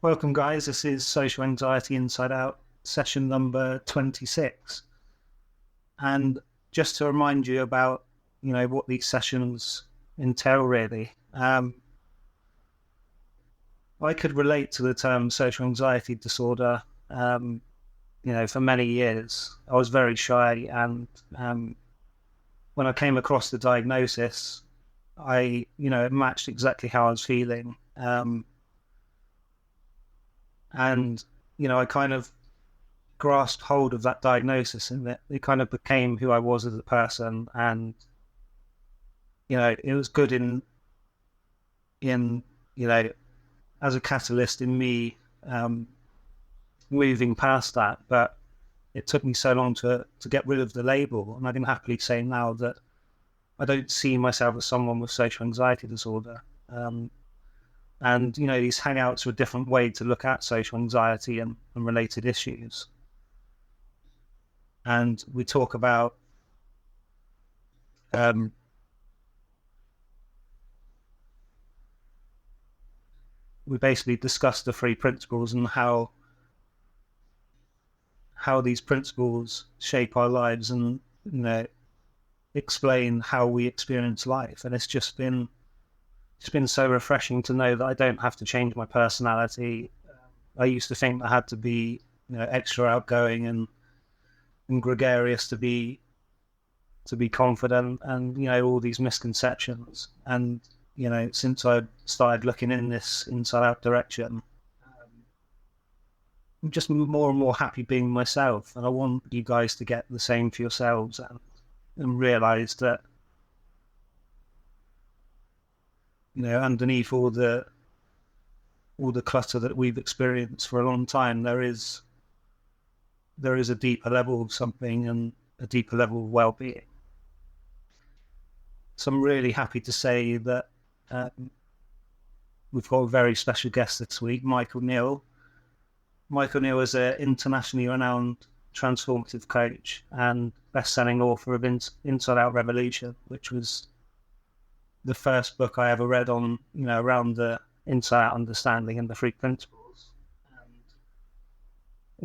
Welcome, guys. This is Social Anxiety Inside Out, session number 26. And just to remind you about, what these sessions entail, really. I could relate to the term social anxiety disorder. For many years, I was very shy, and when I came across the diagnosis, it matched exactly how I was feeling. And I kind of grasped hold of that diagnosis, and it kind of became who I was as a person. And it was good in as a catalyst in me moving past that. But it took me so long to get rid of the label, and I can happily say now that I don't see myself as someone with social anxiety disorder. And, these hangouts are a different way to look at social anxiety and related issues. And we talk about we basically discuss the three principles and how these principles shape our lives and, explain how we experience life. And it's been so refreshing to know that I don't have to change my personality. I used to think I had to be, extra outgoing and gregarious to be confident, and all these misconceptions. And since I started looking in this inside out direction, I'm just more and more happy being myself. And I want you guys to get the same for yourselves and realize that underneath all the clutter that we've experienced for a long time, there is a deeper level of something and a deeper level of well-being. So I'm really happy to say that we've got a very special guest this week, Michael Neill. Michael Neill is an internationally renowned transformative coach and best-selling author of Inside Out Revolution, which was the first book I ever read on, around the inside out understanding and the three principles. And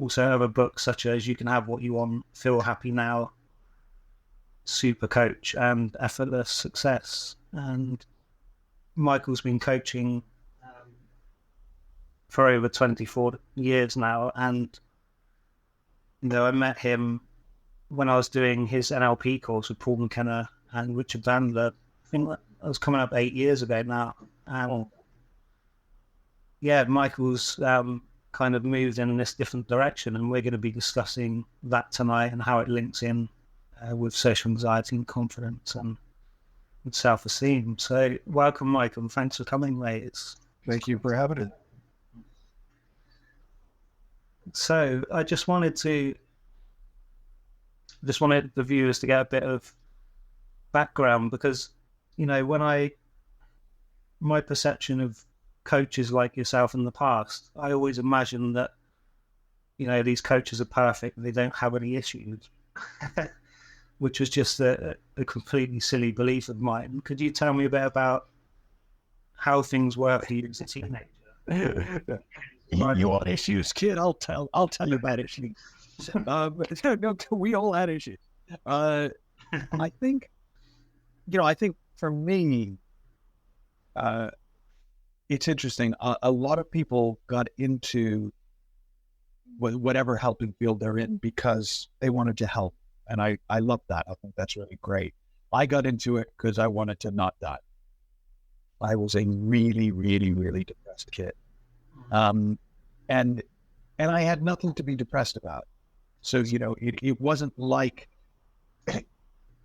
also other books such as You Can Have What You Want, Feel Happy Now, Super Coach, and Effortless Success. And Michael's been coaching for over 24 years now. And, I met him when I was doing his NLP course with Paul McKenna and Richard Bandler. I think that was coming up 8 years ago now. And Michael's kind of moved in this different direction, and we're going to be discussing that tonight and how it links in with social anxiety and confidence and self-esteem. So welcome, Michael, and thanks for coming, mate. Thank you for having it. So I just wanted the viewers to get a bit of background, because my perception of coaches like yourself in the past, I always imagined that these coaches are perfect and they don't have any issues, which was just a completely silly belief of mine. Could you tell me a bit about how things were for you as a teenager? You want issues, kid? I'll tell you about issues. We all had issues. I think for me, it's interesting. A lot of people got into whatever helping field they're in because they wanted to help. And I love that. I think that's really great. I got into it because I wanted to not die. I was a really, really, really depressed kid. And I had nothing to be depressed about. So, it wasn't like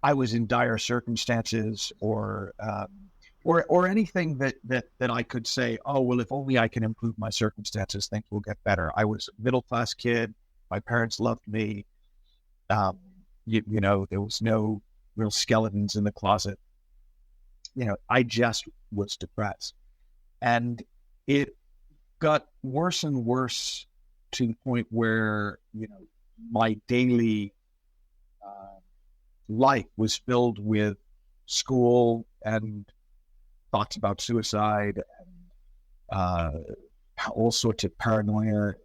I was in dire circumstances or anything that I could say, oh, well, if only I can improve my circumstances, things will get better. I was a middle-class kid. My parents loved me. There was no real skeletons in the closet. I just was depressed. And it got worse and worse to the point where, my daily life was filled with school and thoughts about suicide and all sorts of paranoia. And,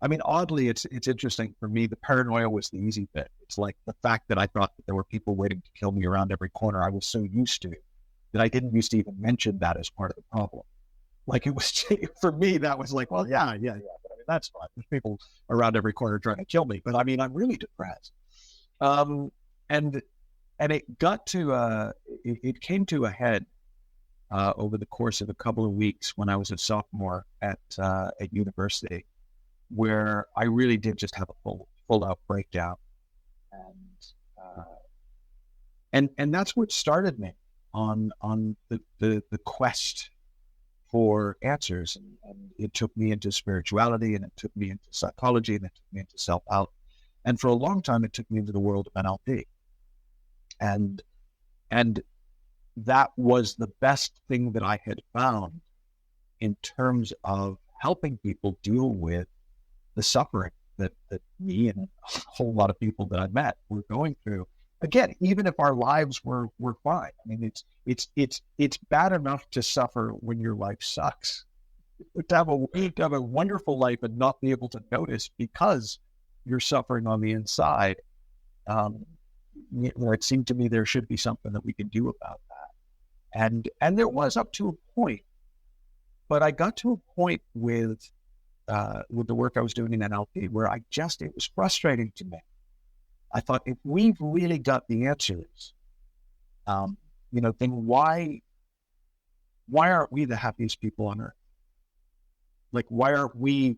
I mean, oddly, it's interesting for me. The paranoia was the easy bit. It's like the fact that I thought that there were people waiting to kill me around every corner. I was so used to that I didn't used to even mention that as part of the problem. Like it was for me, that was like, well, yeah. But I mean, that's fine. There's people around every corner trying to kill me. But I mean, I'm really depressed. And it got to it came to a head over the course of a couple of weeks when I was a sophomore at university, where I really did just have a full out breakdown, and that's what started me on the quest for answers, and it took me into spirituality, and it took me into psychology, and it took me into self-help, and for a long time it took me into the world of NLP, and that was the best thing that I had found in terms of helping people deal with the suffering that me and a whole lot of people that I met were going through. Again, even if our lives were fine. I mean, it's bad enough to suffer when your life sucks. To have a wonderful life and not be able to notice because you're suffering on the inside. It seemed to me there should be something that we could do about that. And there was up to a point, but I got to a point with the work I was doing in NLP where it was frustrating to me. I thought, if we've really got the answers, then why aren't we the happiest people on earth? Like, why aren't we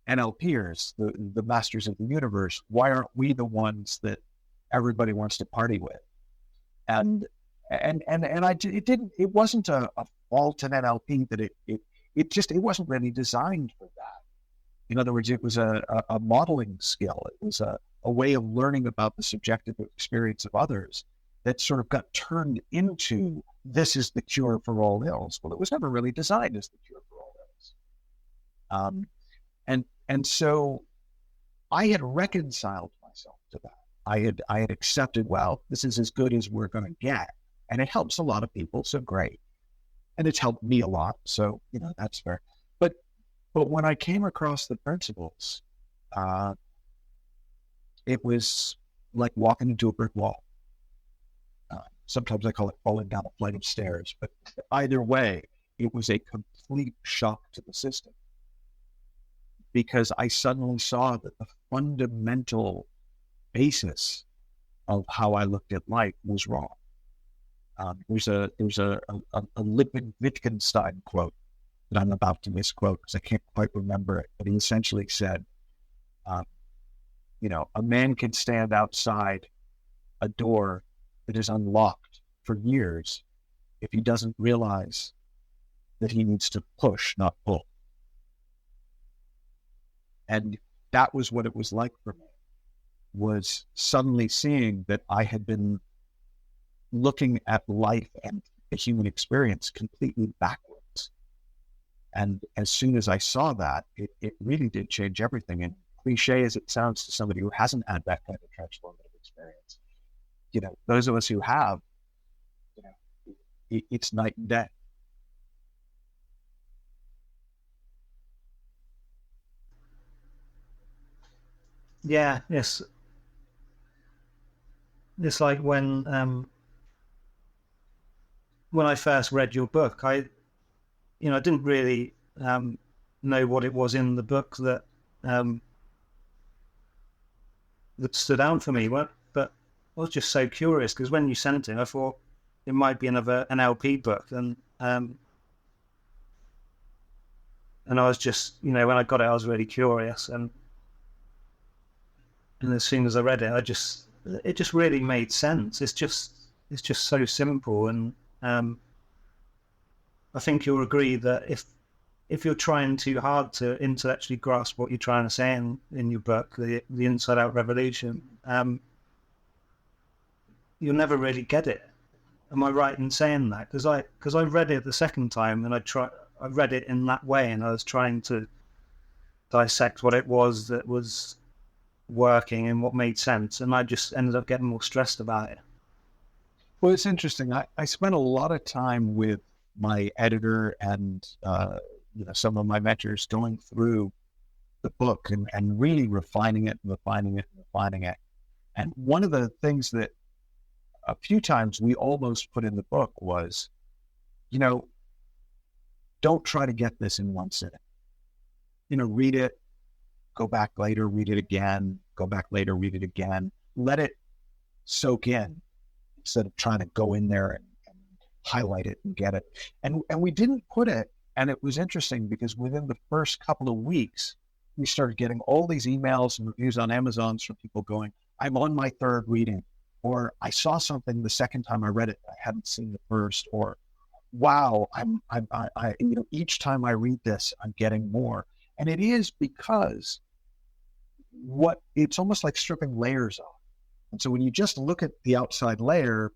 NLPers, the masters of the universe? Why aren't we the ones that everybody wants to party with? And it wasn't a fault in NLP that it wasn't really designed for that. In other words, it was a modeling skill. It was a way of learning about the subjective experience of others that sort of got turned into, this is the cure for all ills. Well, it was never really designed as the cure for all ills. And so I had reconciled myself to that. I had accepted, well, this is as good as we're going to get. And it helps a lot of people, so great. And it's helped me a lot, so, that's fair. But when I came across the principles, it was like walking into a brick wall. Sometimes I call it falling down a flight of stairs, but either way, it was a complete shock to the system, because I suddenly saw that the fundamental basis of how I looked at life was wrong. There's a Ludwig Wittgenstein quote that I'm about to misquote because I can't quite remember it, but he essentially said, a man can stand outside a door that is unlocked for years if he doesn't realize that he needs to push, not pull. And that was what it was like for me, was suddenly seeing that I had been looking at life and the human experience completely backwards. And as soon as I saw that, it really did change everything. And cliche as it sounds to somebody who hasn't had that kind of transformative experience, those of us who have, it's night and day. Yeah, yes. It's like when I first read your book, I didn't really know what it was in the book that stood out for me. But I was just so curious, because when you sent it, I thought it might be another NLP book, and I was just, when I got it, I was really curious, and as soon as I read it, it just really made sense. It's just so simple, and I think you'll agree that if you're trying too hard to intellectually grasp what you're trying to say in your book, the Inside Out Revolution, you'll never really get it. Am I right in saying that? Because I read it the second time, and I read it in that way, and I was trying to dissect what it was that was working and what made sense, and I just ended up getting more stressed about it. Well, it's interesting. I spent a lot of time with my editor and some of my mentors going through the book and really refining it and refining it and refining it. And one of the things that a few times we almost put in the book was, don't try to get this in one sitting. Read it, go back later, read it again, go back later, read it again. Let it soak in instead of trying to go in there and highlight it and get it. And we didn't put it, and it was interesting because within the first couple of weeks, we started getting all these emails and reviews on Amazons from people going, I'm on my third reading, or I saw something the second time I read it, I hadn't seen the first, or wow, I each time I read this, I'm getting more. And it is because it's almost like stripping layers off. And so when you just look at the outside layer,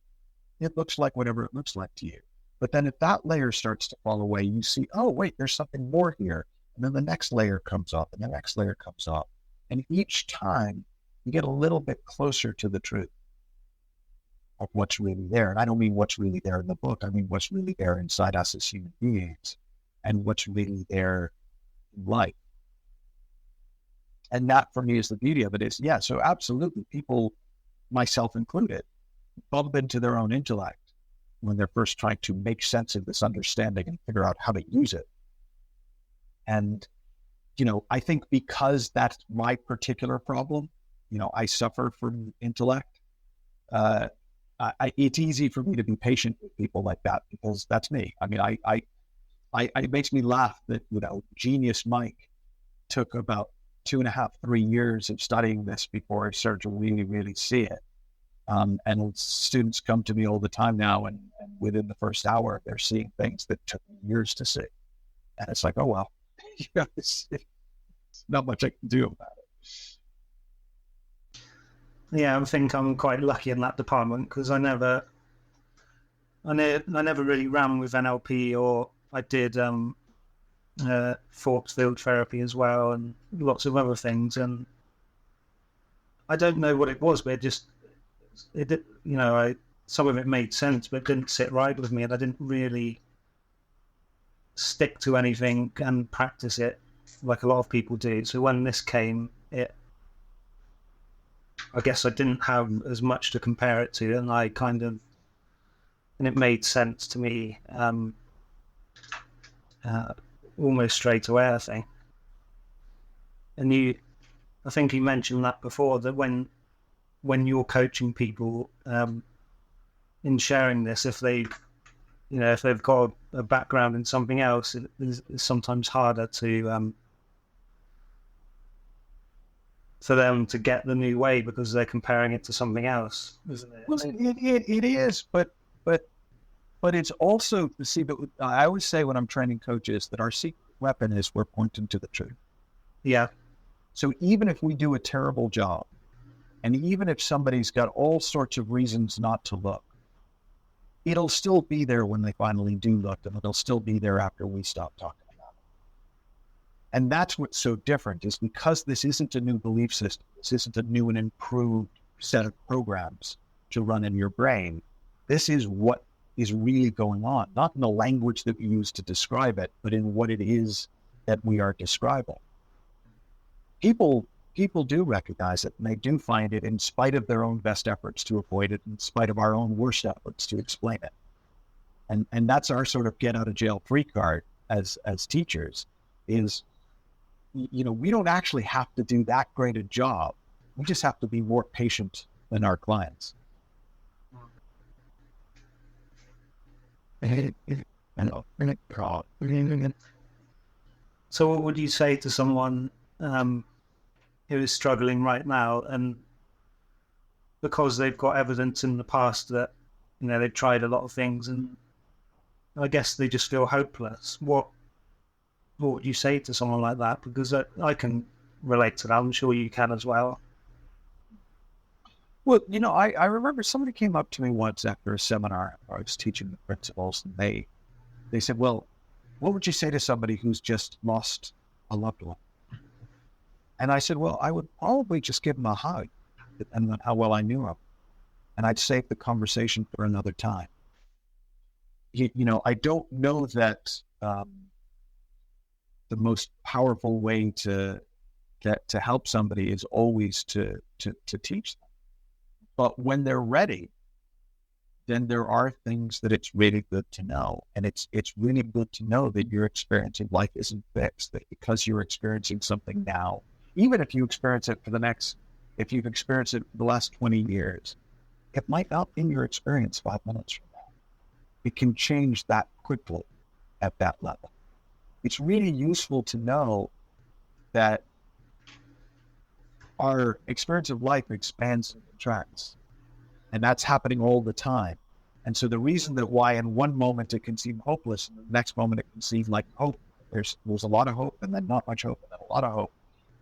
it looks like whatever it looks like to you. But then if that layer starts to fall away, you see, oh, wait, there's something more here. And then the next layer comes up and the next layer comes up. And each time you get a little bit closer to the truth of what's really there. And I don't mean what's really there in the book. I mean what's really there inside us as human beings and what's really there in life. And that for me is the beauty of it is, yeah, so absolutely people, myself included, bump into their own intellect when they're first trying to make sense of this understanding and figure out how to use it. And, I think because that's my particular problem, I suffer from intellect. It's easy for me to be patient with people like that because that's me. I mean, it makes me laugh that, Genius Mike took about 2.5, 3 years of studying this before I started to really, really see it. And students come to me all the time now, and within the first hour, they're seeing things that took me years to see. And it's like, oh, well, it's not much I can do about it. Yeah, I think I'm quite lucky in that department because I never really ran with NLP, or I did force field therapy as well and lots of other things. And I don't know what it was, but some of it made sense, but it didn't sit right with me, and I didn't really stick to anything and practice it like a lot of people do. So when this came, I guess I didn't have as much to compare it to, and it made sense to me almost straight away, I think. And I think you mentioned that before, that when you're coaching people in sharing this, if they've got a background in something else, it's sometimes harder for them to get the new way because they're comparing it to something else, isn't it? Well, it is, but it's also, see, but I always say when I'm training coaches that our secret weapon is we're pointing to the truth. Yeah. So even if we do a terrible job, and even if somebody's got all sorts of reasons not to look, it'll still be there when they finally do look, and it'll still be there after we stop talking about it. And that's what's so different, is because this isn't a new belief system, this isn't a new and improved set of programs to run in your brain. This is what is really going on, not in the language that we use to describe it, but in what it is that we are describing. People do recognize it, and they do find it in spite of their own best efforts to avoid it, in spite of our own worst efforts to explain it. And that's our sort of get out of jail free card as teachers is, we don't actually have to do that great a job. We just have to be more patient than our clients. So what would you say to someone who is struggling right now, and because they've got evidence in the past that they've tried a lot of things and I guess they just feel hopeless? What would you say to someone like that? Because I can relate to that. I'm sure you can as well. Well, I remember somebody came up to me once after a seminar where I was teaching the principals, and they said, well, what would you say to somebody who's just lost a loved one? And I said, well, I would probably just give them a hug, depending on how well I knew them. And I'd save the conversation for another time. I don't know that the most powerful way to help somebody is always to teach them. But when they're ready, then there are things that it's really good to know. And it's really good to know that your experiencing life isn't fixed, that because you're experiencing something now, even if you experience it if you've experienced it for the last 20 years, it might not be your experience 5 minutes from now. It can change that quickly at that level. It's really useful to know that our experience of life expands and contracts, and that's happening all the time. And so the reason that why in one moment it can seem hopeless and the next moment it can seem like hope, there's a lot of hope and then not much hope and then a lot of hope,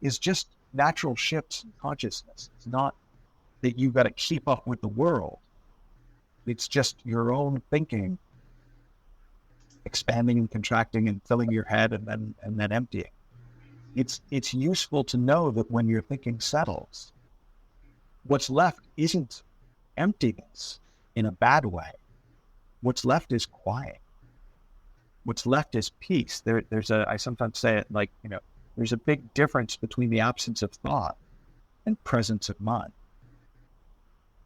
is just natural shifts in consciousness. It's not that you've got to keep up with the world. It's just your own thinking expanding and contracting and filling your head and then emptying. It's useful to know that when your thinking settles, what's left isn't emptiness in a bad way. What's left is quiet. What's left is peace. I sometimes say it like, there's a big difference between the absence of thought and presence of mind.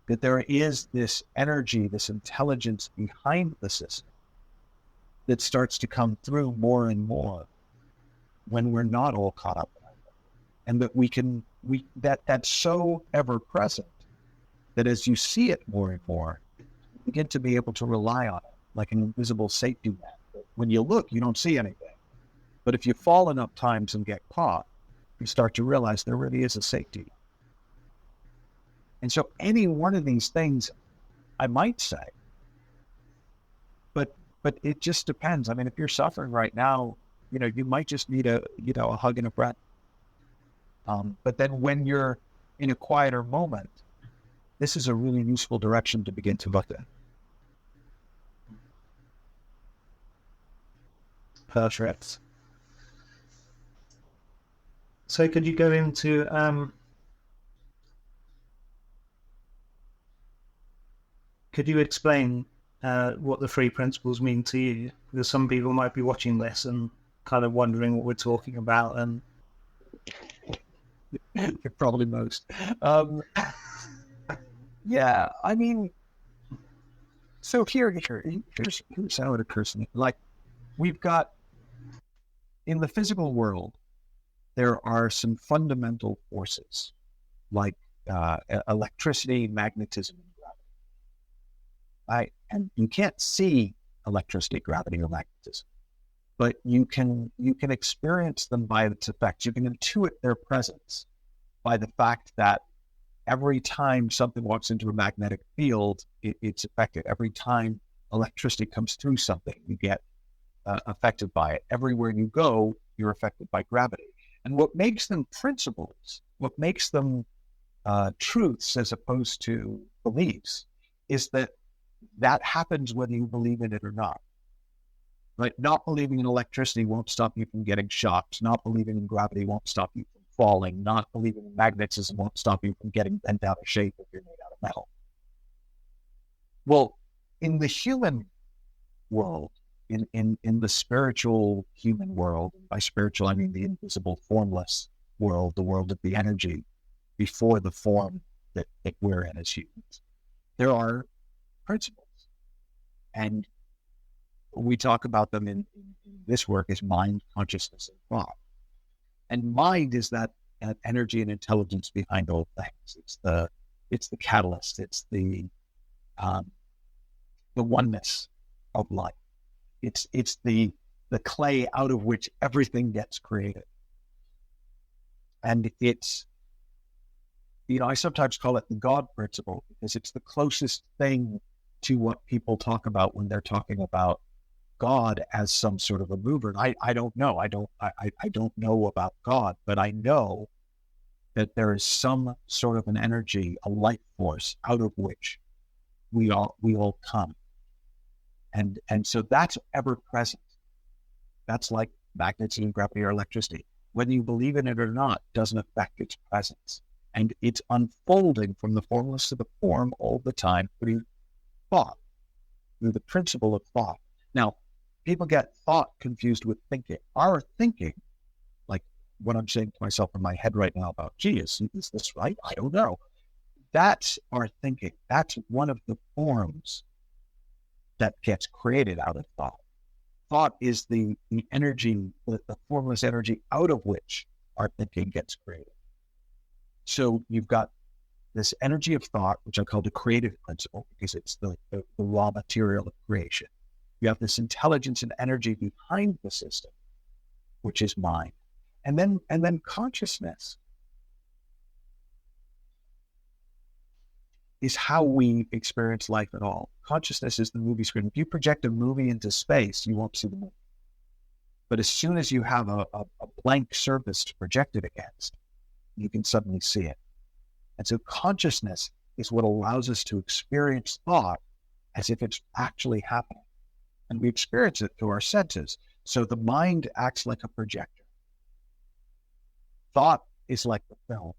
That there is this energy, this intelligence behind the system that starts to come through more and more when we're not all caught up in it. And that that's so ever present that as you see it more and more, you begin to be able to rely on it like an invisible safety net. When you look, you don't see anything. But if you fall enough times and get caught, you start to realize there really is a safety net. And so any one of these things, I might say, but it just depends. I mean, if you're suffering right now, you might just need a hug and a breath. But then when you're in a quieter moment, this is a really useful direction to begin to look at. Perfect. So could you go into could you explain what the three principles mean to you? Because some people might be watching this and kind of wondering what we're talking about, and probably most. Yeah, I mean, so here's how it occurs to me. Like, we've got, in the physical world, there are some fundamental forces like electricity, magnetism, and gravity. And you can't see electricity, gravity, or magnetism, but you can experience them by its effects. You can intuit their presence by the fact that every time something walks into a magnetic field, it's affected. Every time electricity comes through something, you get affected by it. Everywhere you go, you're affected by gravity. And what makes them principles, what makes them truths as opposed to beliefs, is that happens whether you believe in it or not. Right? Not believing in electricity won't stop you from getting shocked. Not believing in gravity won't stop you from falling. Not believing in magnetism won't stop you from getting bent out of shape if you're made out of metal. Well, in the human world, in the spiritual human world, by spiritual I mean the invisible, formless world, the world of the energy before the form that we're in as humans, there are principles. And we talk about them in this work as mind, consciousness, and thought. And mind is that energy and intelligence behind all things. It's the catalyst. It's the oneness of life. It's the clay out of which everything gets created. And it's, I sometimes call it the God principle, because it's the closest thing to what people talk about when they're talking about God as some sort of a mover. And I don't know. I don't know about God, but I know that there is some sort of an energy, a life force out of which we all come. And so that's ever present. That's like magnetism, gravity, or electricity. Whether you believe in it or not doesn't affect its presence. And it's unfolding from the formless to the form all the time through thought, through the principle of thought. Now, people get thought confused with thinking. Our thinking what I'm saying to myself in my head right now about, gee, is this right? I don't know. That's our thinking. That's one of the forms that gets created out of thought. Thought is the energy, the formless energy out of which our thinking gets created. So you've got this energy of thought, which I call the creative principle, because it's the raw material of creation. You have this intelligence and energy behind the system, which is mind. And then consciousness is how we experience life at all. Consciousness is the movie screen. If you project a movie into space, you won't see the movie. But as soon as you have a blank surface to project it against, you can suddenly see it. And so consciousness is what allows us to experience thought as if it's actually happening. And we experience it through our senses. So the mind acts like a projector. Thought is like the film,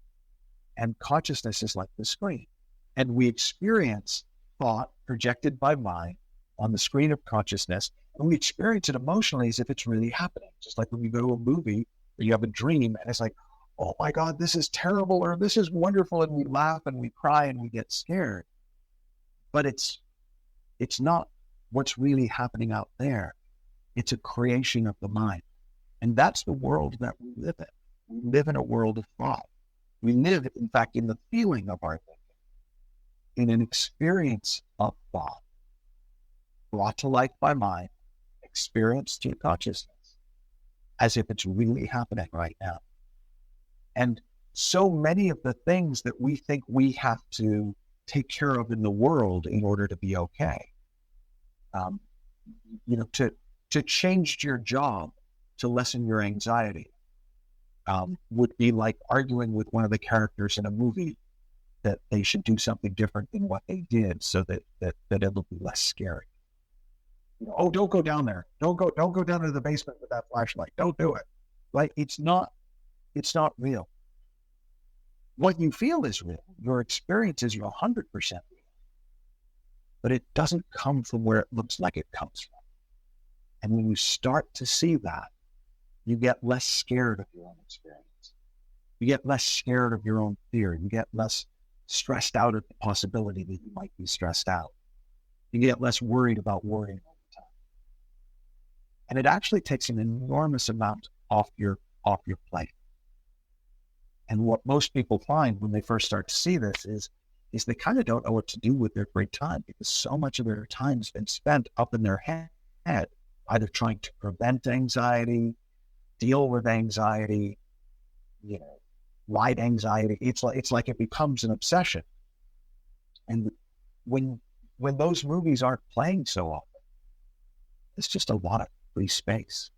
and consciousness is like the screen. And we experience thought projected by mind on the screen of consciousness, and we experience it emotionally as if it's really happening. Just like when you go to a movie or you have a dream and it's like, oh my God, this is terrible, or this is wonderful, and we laugh and we cry and we get scared. But it's not what's really happening out there. It's a creation of the mind. And that's the world that we live in. We live in a world of thought. We live, in fact, in the feeling of our thinking, in an experience of thought, brought to life by mind, experienced through consciousness, as if it's really happening right now. And so many of the things that we think we have to take care of in the world in order to be okay, to change your job, to lessen your anxiety, would be like arguing with one of the characters in a movie that they should do something different than what they did so that it'll be less scary. Oh, don't go down there. Don't go down to the basement with that flashlight. Don't do it. Like, it's not real. What you feel is real. Your experience is 100% real. But it doesn't come from where it looks like it comes from. And when you start to see that, you get less scared of your own experience. You get less scared of your own fear. You get less stressed out at the possibility that you might be stressed out. You get less worried about worrying all the time. And it actually takes an enormous amount off your plate. And what most people find when they first start to see this is they kind of don't know what to do with their free time, because so much of their time has been spent up in their head, either trying to prevent anxiety, deal with anxiety, ride anxiety. It's like it becomes an obsession. And when those movies aren't playing so often, it's just a lot of free space.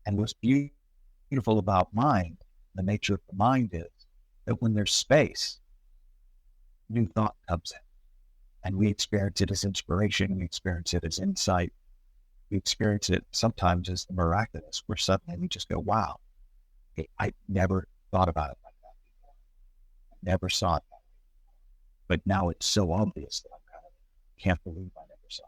And what's beautiful about mind, the nature of the mind, is that when there's space, new thought comes in. And we experience it as inspiration. We experience it as insight. We experience it sometimes as the miraculous, where suddenly we just go, wow, I never thought about it like that before. I never saw it that way. But now it's so obvious that I kind of can't believe I never saw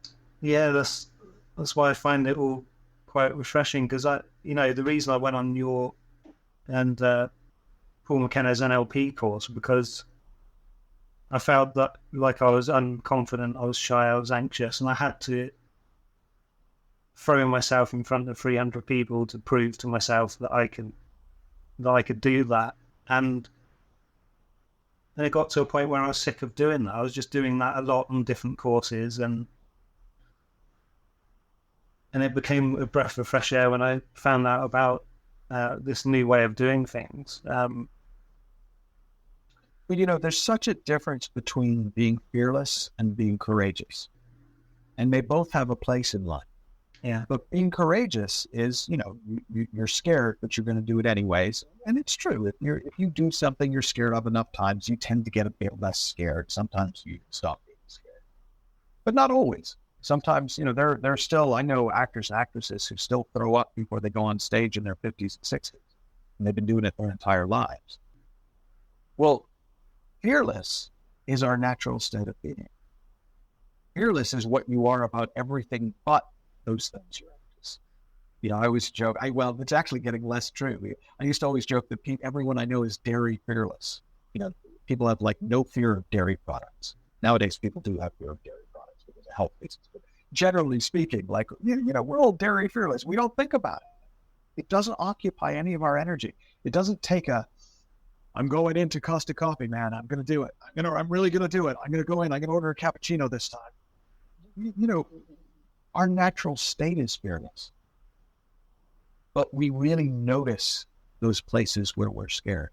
it. Yeah, that's why I find it all quite refreshing, because the reason I went on your and Paul McKenna's NLP course, because I felt that, like, I was unconfident, I was shy, I was anxious, and I had to throw myself in front of 300 people to prove to myself that I could do that. And then it got to a point where I was sick of doing that. I was just doing that a lot on different courses, and it became a breath of fresh air when I found out about this new way of doing things. But there's such a difference between being fearless and being courageous, and they both have a place in life. Yeah. But being courageous is, you're scared, but you're going to do it anyways. And it's true. If you do something you're scared of enough times, you tend to get a bit less scared. Sometimes you stop being scared, but not always. Sometimes, there are still, I know actors and actresses who still throw up before they go on stage in their 50s and 60s, and they've been doing it their entire lives. Well, fearless is our natural state of being. Fearless is what you are about everything but those things you're You know, I always joke, well, it's actually getting less true. I used to always joke that everyone I know is dairy fearless. You know, people have like no fear of dairy products. Nowadays, people do have fear of dairy products because of health reasons. But generally speaking, like, you know, we're all dairy fearless. We don't think about it. It doesn't occupy any of our energy. It doesn't take I'm going into Costa Coffee, man. I'm going to do it. I'm really going to do it. I'm going to go in. I'm going to order a cappuccino this time. You know, our natural state is fearless. But we really notice those places where we're scared,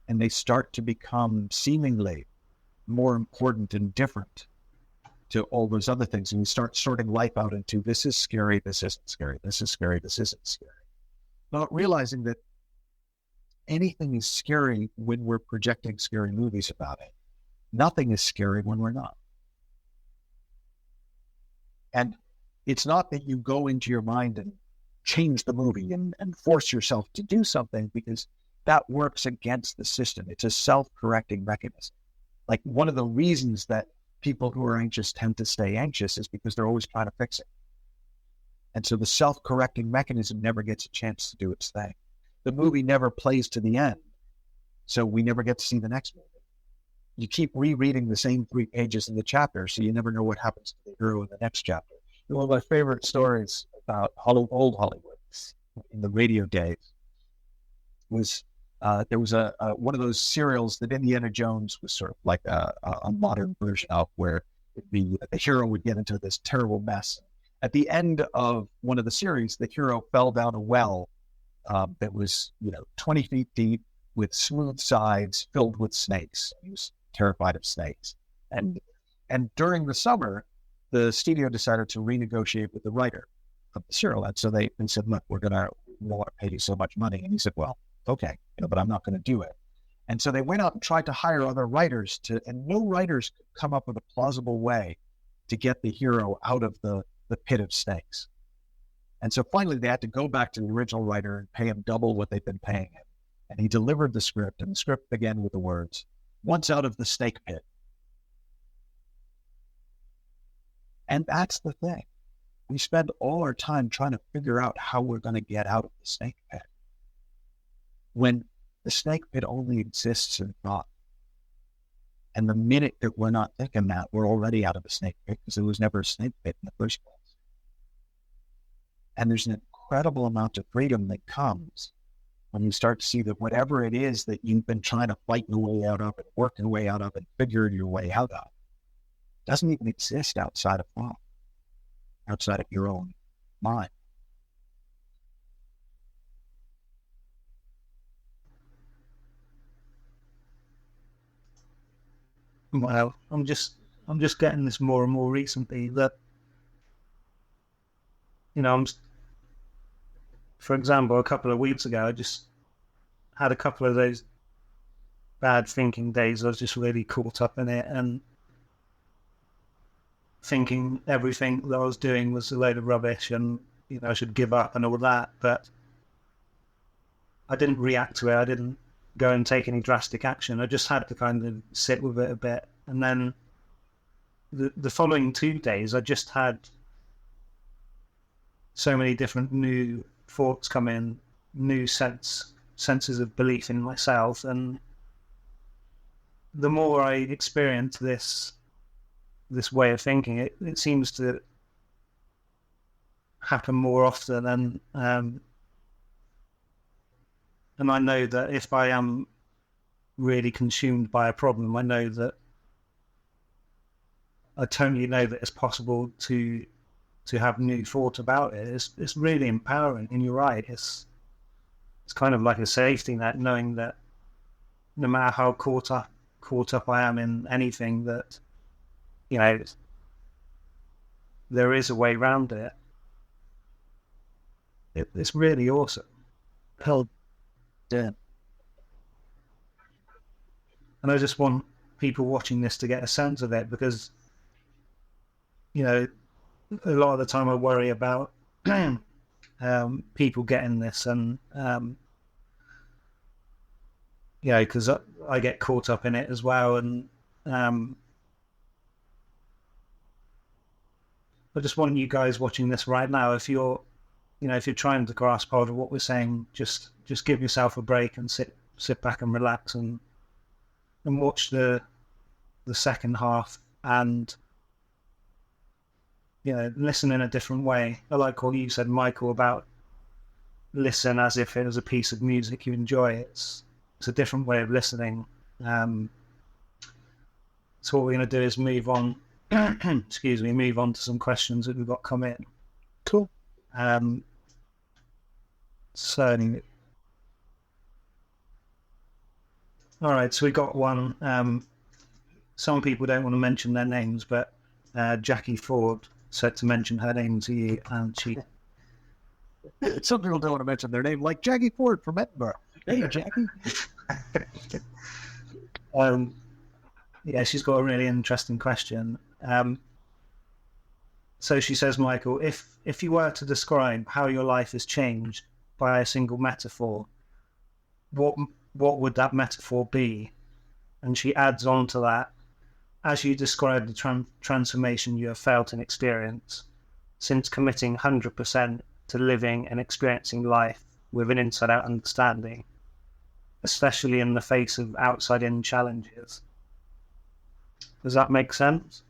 and they start to become seemingly more important and different to all those other things. And we start sorting life out into, this is scary, this isn't scary, this is scary, this isn't scary. Not realizing that anything is scary when we're projecting scary movies about it. Nothing is scary when we're not. And it's not that you go into your mind and change the movie and force yourself to do something, because that works against the system. It's a self-correcting mechanism. Like, one of the reasons that people who are anxious tend to stay anxious is because they're always trying to fix it. And so the self-correcting mechanism never gets a chance to do its thing. The movie never plays to the end, so we never get to see the next movie. You keep rereading the same 3 pages in the chapter, so you never know what happens to the hero in the next chapter. One of my favorite stories about old Hollywood in the radio days was there was a one of those serials that Indiana Jones was sort of like a modern version of, where the hero would get into this terrible mess. At the end of one of the series, the hero fell down a well that was 20 feet deep with smooth sides filled with snakes. He was terrified of snakes. And during the summer, the studio decided to renegotiate with the writer of the serial. And so they said, look, we want to pay you so much money. And he said, well, okay, but I'm not going to do it. And so they went out and tried to hire other writers and no writers could come up with a plausible way to get the hero out of the pit of snakes. And so finally they had to go back to the original writer and pay him double what they'd been paying him. And he delivered the script, and the script began with the words, "Once out of the snake pit." And that's the thing. We spend all our time trying to figure out how we're going to get out of the snake pit, when the snake pit only exists in thought. And the minute that we're not thinking that, we're already out of the snake pit, because there was never a snake pit in the first place. And there's an incredible amount of freedom that comes when you start to see that whatever it is that you've been trying to fight your way out of and work your way out of and figure your way out of doesn't even exist outside of thought, outside of your own mind. Well, I'm just getting this more and more recently that, for example, a couple of weeks ago, I just had a couple of those bad thinking days. I was just really caught up in it and thinking everything that I was doing was a load of rubbish and, I should give up and all that. But I didn't react to it. I didn't go and take any drastic action. I just had to kind of sit with it a bit. And then the following 2 days, I just had so many different new thoughts come in, new senses of belief in myself. And the more I experience this way of thinking, it seems to happen more often. And I know that if I am really consumed by a problem, I totally know that it's possible to have new thought about it. It's really empowering, and you're right. It's kind of like a safety net, knowing that no matter how caught up I am in anything, that there is a way around it. It's really awesome. Hell, yeah. And I just want people watching this to get a sense of it, because a lot of the time I worry about people getting this, and because I get caught up in it as well. And I just want you guys watching this right now, if you're if you're trying to grasp hold of what we're saying, just give yourself a break and sit back and relax and watch the second half, and listen in a different way. I like what you said, Michael, about listen as if it was a piece of music you enjoy. It's a different way of listening. So what we're going to do is move on. Move on to some questions that we've got come in. Cool. So, all right. So we got one. Some people don't want to mention their names, but Jackie Ford said to mention her name to you, and she. Some people don't want to mention their name, like Jackie Ford from Edinburgh. Hey, Jackie. Yeah, she's got a really interesting question. So she says, Michael, if you were to describe how your life has changed by a single metaphor, what would that metaphor be? And she adds on to that, as you describe the transformation you have felt and experienced since committing 100% to living and experiencing life with an inside-out understanding, especially in the face of outside-in challenges. Does that make sense?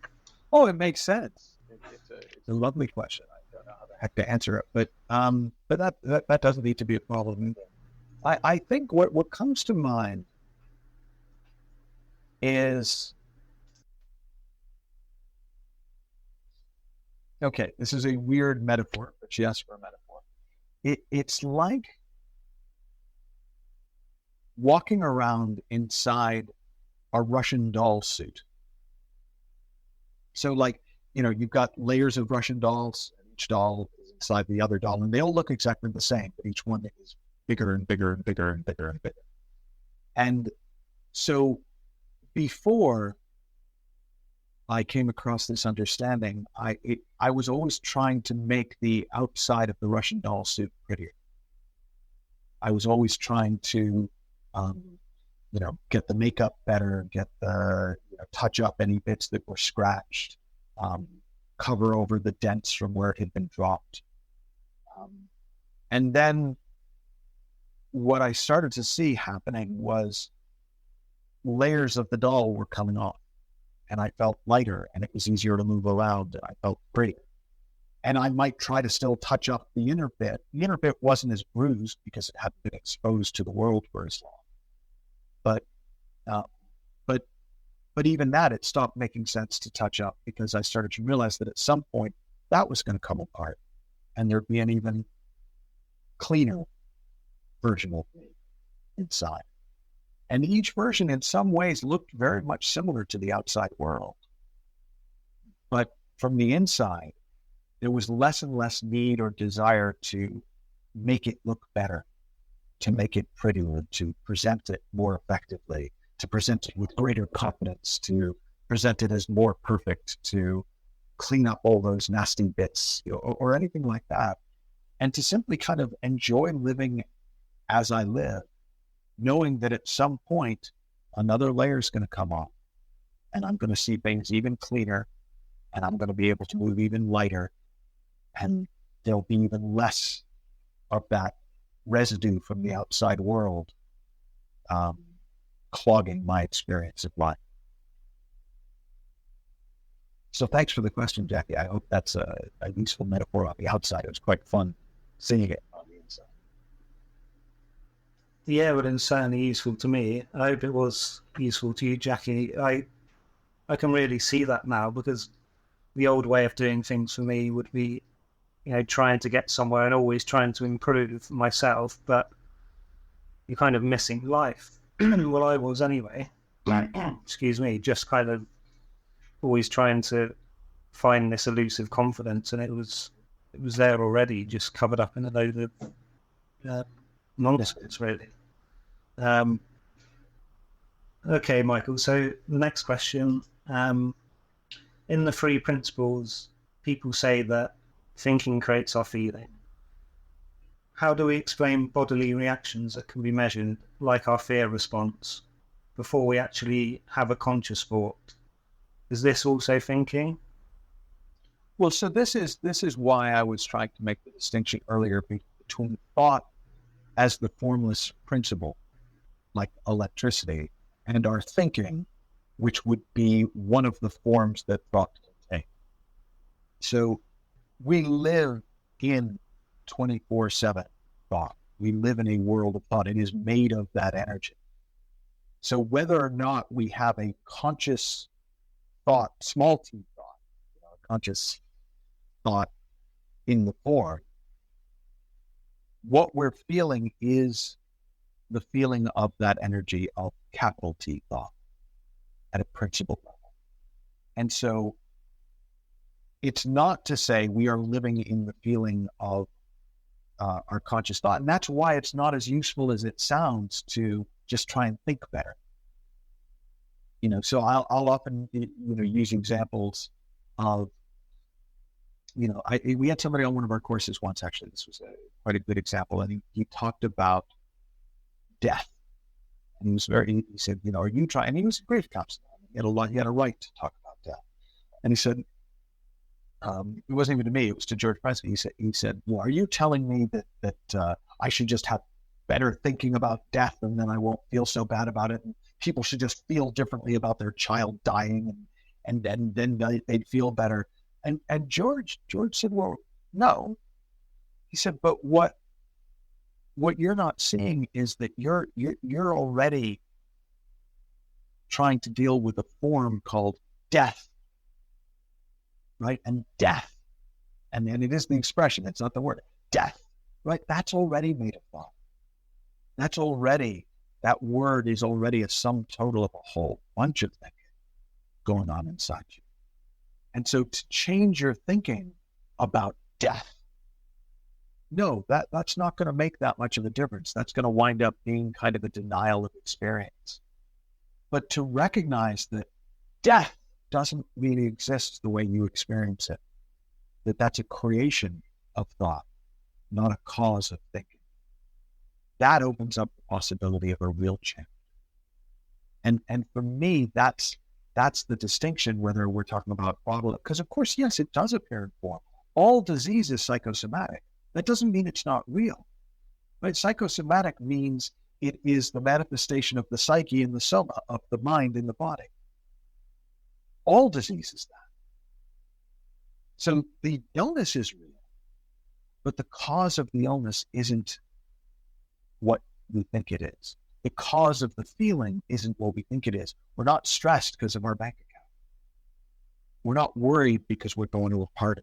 Oh, it makes sense. It's a lovely question. I don't know how the heck to answer it, but that doesn't need to be a problem. I think what comes to mind is, okay, this is a weird metaphor, but she asked for a metaphor. It's like walking around inside a Russian doll suit. So like, you've got layers of Russian dolls, and each doll is inside the other doll, and they all look exactly the same, but each one is bigger and bigger and bigger and bigger and bigger. And so before I came across this understanding, I was always trying to make the outside of the Russian doll suit prettier. I was always trying to, get the makeup better, get the touch up any bits that were scratched, cover over the dents from where it had been dropped. And then what I started to see happening was layers of the doll were coming off, and I felt lighter, and it was easier to move around, and I felt prettier. And I might try to still touch up the inner bit. The inner bit wasn't as bruised because it hadn't been exposed to the world for as long. But even that, it stopped making sense to touch up, because I started to realize that at some point that was going to come apart, and there'd be an even cleaner version of me inside. And each version in some ways looked very much similar to the outside world. But from the inside, there was less and less need or desire to make it look better, to make it prettier, to present it more effectively, to present it with greater confidence, to present it as more perfect, to clean up all those nasty bits, or anything like that. And to simply kind of enjoy living as I live, knowing that at some point another layer is going to come off, and I'm going to see things even cleaner, and I'm going to be able to move even lighter, and there'll be even less of that residue from the outside world clogging my experience of life. So thanks for the question, Jackie. I hope that's a useful metaphor on the outside. It was quite fun seeing it on the inside. Yeah, but it's certainly useful to me. I hope it was useful to you, Jackie. I can really see that now, because the old way of doing things for me would be, trying to get somewhere and always trying to improve myself, but you're kind of missing life. Well, I was anyway. Excuse me, just kind of always trying to find this elusive confidence, and it was there already, just covered up in a load of nonsense, really. Okay, Michael, so the next question. In the 3 principles, people say that thinking creates our feeling. How do we explain bodily reactions that can be measured, like our fear response, before we actually have a conscious thought? Is this also thinking? Well, so this is why I was trying to make the distinction earlier between thought as the formless principle, like electricity, and our thinking, which would be one of the forms that thought can take. So we live in 24/7 thought. We live in a world of thought. It is made of that energy. So whether or not we have a conscious thought, small t thought, conscious thought in the form, what we're feeling is the feeling of that energy of capital T thought at a principle level. And so it's not to say we are living in the feeling of our conscious thought. And that's why it's not as useful as it sounds to just try and think better. So I'll often, use examples of, we had somebody on one of our courses once, actually. This was quite a good example. And he talked about death. And he said, are you trying? And he was a grief counselor. He had a right to talk about death. And he said, it wasn't even to me, it was to George Presley. He said, well, are you telling me that I should just have better thinking about death and then I won't feel so bad about it? And people should just feel differently about their child dying and then they'd feel better. And George said, well, no. He said, but what you're not seeing is that you're already trying to deal with a form called death. Right? And death. And it is the expression, it's not the word. Death. Right? That's already made of thought. That word is already a sum total of a whole bunch of things going on inside you. And so to change your thinking about death, no, that's not going to make that much of a difference. That's going to wind up being kind of a denial of experience. But to recognize that death doesn't really exist the way you experience it, that's a creation of thought, not a cause of thinking. That opens up the possibility of a real change. And for me, that's the distinction, whether we're talking about bodily, because of course, yes, it does appear in form. All disease is psychosomatic. That doesn't mean it's not real. Right? Psychosomatic means it is the manifestation of the psyche and the soma, of the mind in the body. All disease is that. So the illness is real, but the cause of the illness isn't what we think it is. The cause of the feeling isn't what we think it is. We're not stressed because of our bank account. We're not worried because we're going to a party.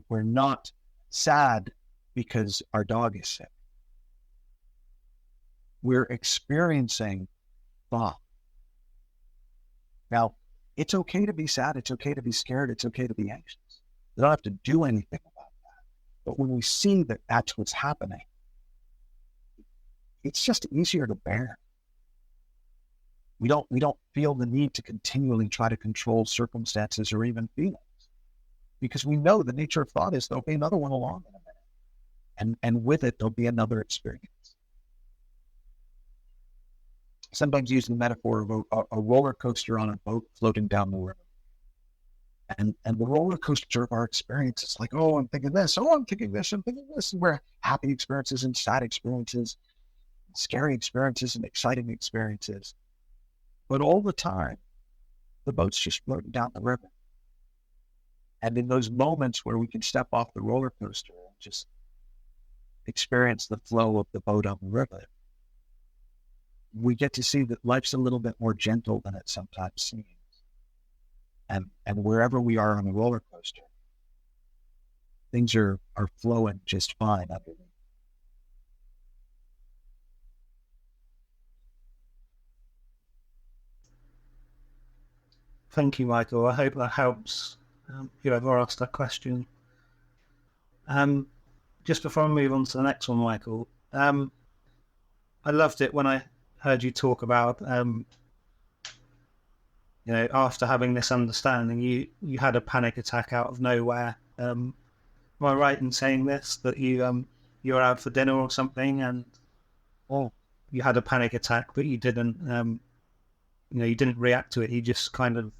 We're not sad because our dog is sick. We're experiencing thought. Now, it's okay to be sad. It's okay to be scared. It's okay to be anxious. You don't have to do anything about that. But when we see that that's what's happening, it's just easier to bear. We don't feel the need to continually try to control circumstances or even feelings, because we know the nature of thought is there'll be another one along in a minute, and with it there'll be another experience. Sometimes use the metaphor of a roller coaster on a boat floating down the river. And the roller coaster of our experience is like, oh, I'm thinking this, oh, I'm thinking this, I'm thinking this. And we're happy experiences and sad experiences, scary experiences and exciting experiences. But all the time, the boat's just floating down the river. And in those moments where we can step off the roller coaster and just experience the flow of the boat on the river, we get to see that life's a little bit more gentle than it sometimes seems. And wherever we are on the roller coaster, things are flowing just fine underneath. Thank you, Michael. I hope that helps whoever asked that question. Just before I move on to the next one, Michael, I loved it when I heard you talk about, after having this understanding, you had a panic attack out of nowhere. Am I right in saying this, that you were out for dinner or something and you had a panic attack, but you didn't, you didn't react to it. You just kind of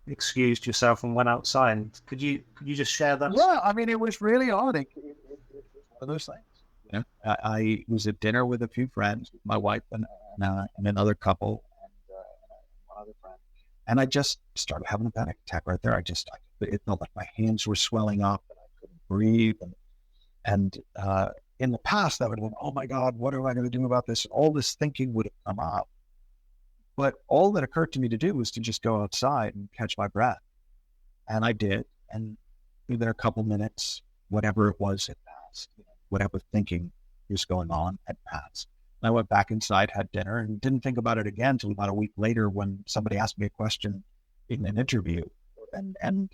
excused yourself and went outside. Could you just share that? Yeah, I mean, it was really odd. It was one of those things. You know, I was at dinner with a few friends, my wife and another couple, and one other friend, and I just started having a panic attack right there. It felt like my hands were swelling up and I couldn't breathe. And in the past, that would have been, oh my God, what am I going to do about this? All this thinking would have come up. But all that occurred to me to do was to just go outside and catch my breath. And I did. And within a couple minutes, whatever it was, it passed. Whatever thinking was going on had passed. And I went back inside, had dinner, and didn't think about it again until about a week later when somebody asked me a question in an interview. And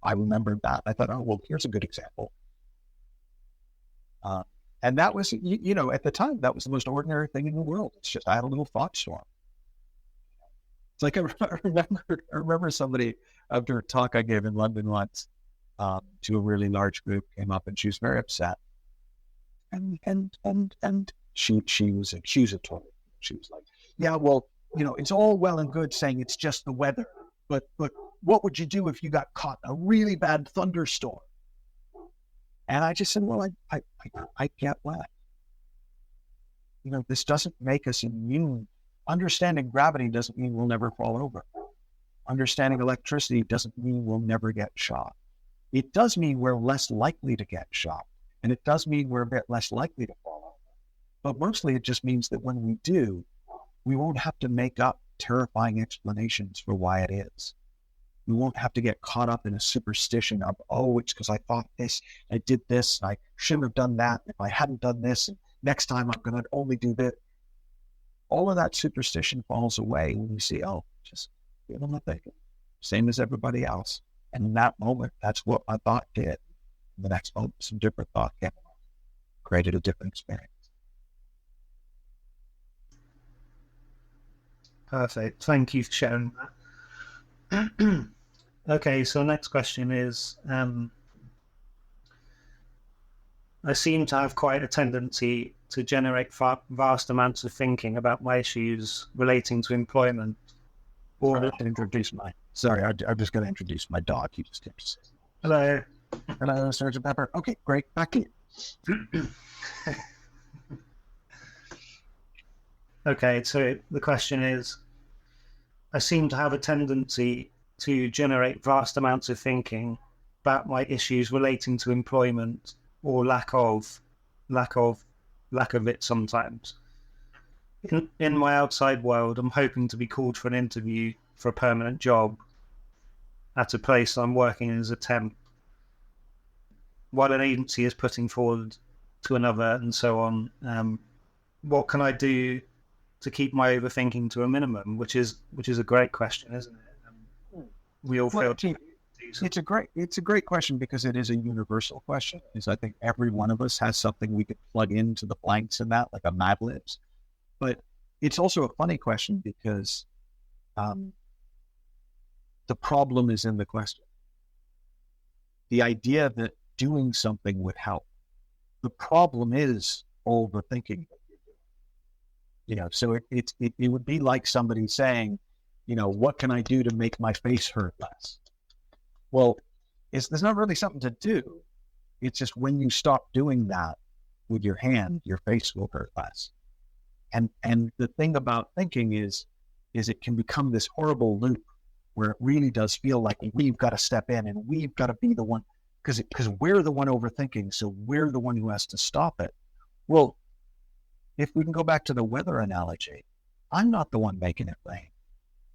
I remembered that. I thought, oh, well, here's a good example. And that was, at the time, that was the most ordinary thing in the world. It's just, I had a little thought storm. It's like, I remember somebody after a talk I gave in London once, to a really large group, came up and she was very upset. And she was accusatory. She was like, yeah, well, it's all well and good saying it's just the weather, but what would you do if you got caught in a really bad thunderstorm? And I just said, well, I get wet. This doesn't make us immune. Understanding gravity doesn't mean we'll never fall over. Understanding electricity doesn't mean we'll never get shocked. It does mean we're less likely to get shocked. And it does mean we're a bit less likely to fall over. But mostly it just means that when we do, we won't have to make up terrifying explanations for why it is. We won't have to get caught up in a superstition of, oh, it's because I thought this, I did this, and I shouldn't have done that. If I hadn't done this, and next time I'm going to only do this. All of that superstition falls away when we see, oh, just give them a thinking, same as everybody else. And in that moment, that's what my thought did. The next moment, some different thought came along, created a different experience. Perfect. Thank you for sharing that. Okay, so the next question is, I seem to have quite a tendency to generate vast amounts of thinking about my issues relating to employment. Sorry, I'm just going to introduce my dog. He just came to say Hello. Hello, Sergeant Pepper. Okay, great. Back to you. Okay, so the question is, I seem to have a tendency to generate vast amounts of thinking about my issues relating to employment or lack of it sometimes. In my outside world, I'm hoping to be called for an interview for a permanent job at a place I'm working as a temp, while an agency is putting forward to another and so on. What can I do to keep my overthinking to a minimum? Which is a great question, isn't it? We all feel. It's a great question because it is a universal question. Because I think every one of us has something we could plug into the blanks in that, like a Mad Libs. But it's also a funny question because the problem is in the question. The idea that doing something would help. The problem is overthinking. So it would be like somebody saying, what can I do to make my face hurt less? Well, there's not really something to do. It's just when you stop doing that with your hand, your face will hurt less. And the thing about thinking is it can become this horrible loop where it really does feel like we've got to step in and we've got to be the one, because we're the one overthinking, so we're the one who has to stop it. Well, if we can go back to the weather analogy, I'm not the one making it rain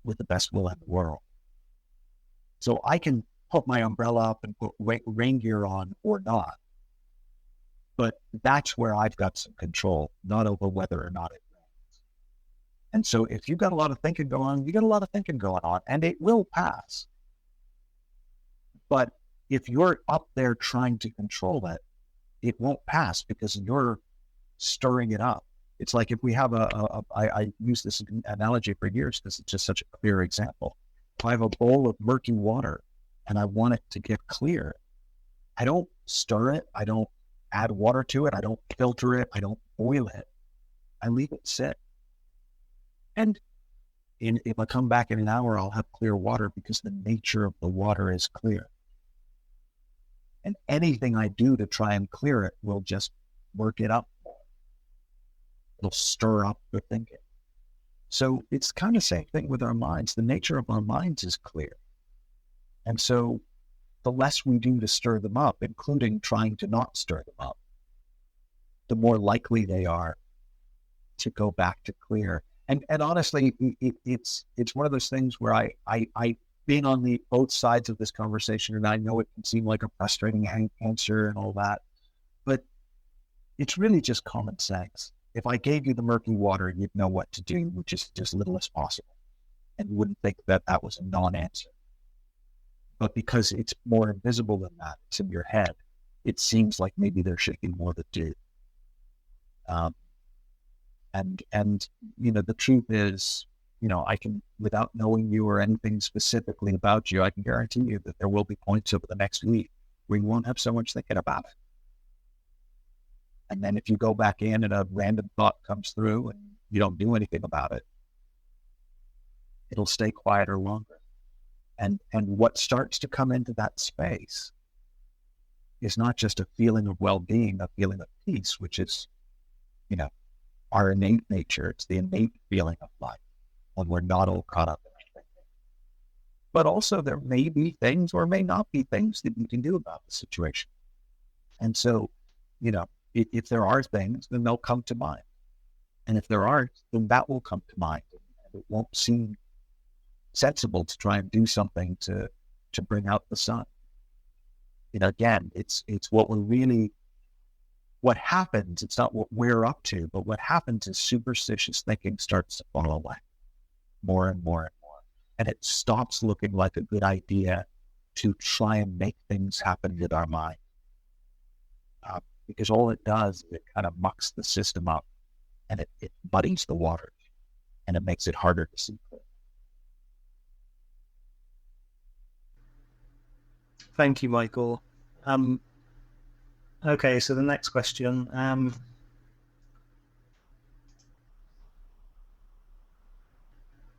with the best will in the world. So I can put my umbrella up and put rain gear on or not. But that's where I've got some control, not over whether or not it rains. And so if you've got a lot of thinking going on, you got a lot of thinking going on, and it will pass. But if you're up there trying to control it, it won't pass because you're stirring it up. It's like if we have I use this analogy for years because it's just such a clear example. If I have a bowl of murky water and I want it to get clear, I don't stir it. I don't add water to it. I don't filter it. I don't boil it. I leave it sit. And if I come back in an hour, I'll have clear water because the nature of the water is clear. And anything I do to try and clear it will just work it up more. It'll stir up the thinking. So it's kind of the same thing with our minds. The nature of our minds is clear. And so the less we do to stir them up, including trying to not stir them up, the more likely they are to go back to clear. And honestly, it's one of those things where I've been on the both sides of this conversation, and I know it can seem like a frustrating answer and all that, but it's really just common sense. If I gave you the murky water, you'd know what to do, which is just little as possible, and you wouldn't think that that was a non-answer. But because it's more invisible than that, it's in your head, it seems like maybe there should be more to do. And the truth is, I can, without knowing you or anything specifically about you, I can guarantee you that there will be points over the next week where you won't have so much thinking about it. And then if you go back in and a random thought comes through and you don't do anything about it, it'll stay quieter longer. And what starts to come into that space is not just a feeling of well-being, a feeling of peace, which is, our innate nature. It's the innate feeling of life when we're not all caught up in our thinking. But also there may be things or may not be things that you can do about the situation. And so, if there are things, then they'll come to mind. And if there aren't, then that will come to mind. And it won't seem sensible to try and do something to bring out the sun. Again, it's what happens, it's not what we're up to, but what happens is superstitious thinking starts to fall away more and more and more. And it stops looking like a good idea to try and make things happen with our mind. Because all it does is it kind of mucks the system up, and it muddies the waters, and it makes it harder to see clear. Thank you, Michael. Okay, so the next question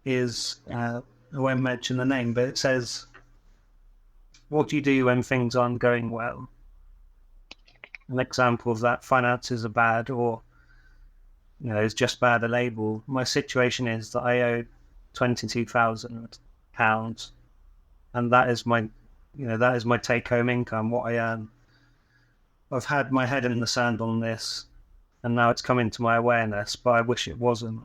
is, I won't mention the name, but it says, what do you do when things aren't going well? An example of that, finances are bad, or, it's just bad a label. My situation is that I owe £22,000, and that is my take-home income, what I earn. I've had my head in the sand on this, and now it's come into my awareness, but I wish it wasn't.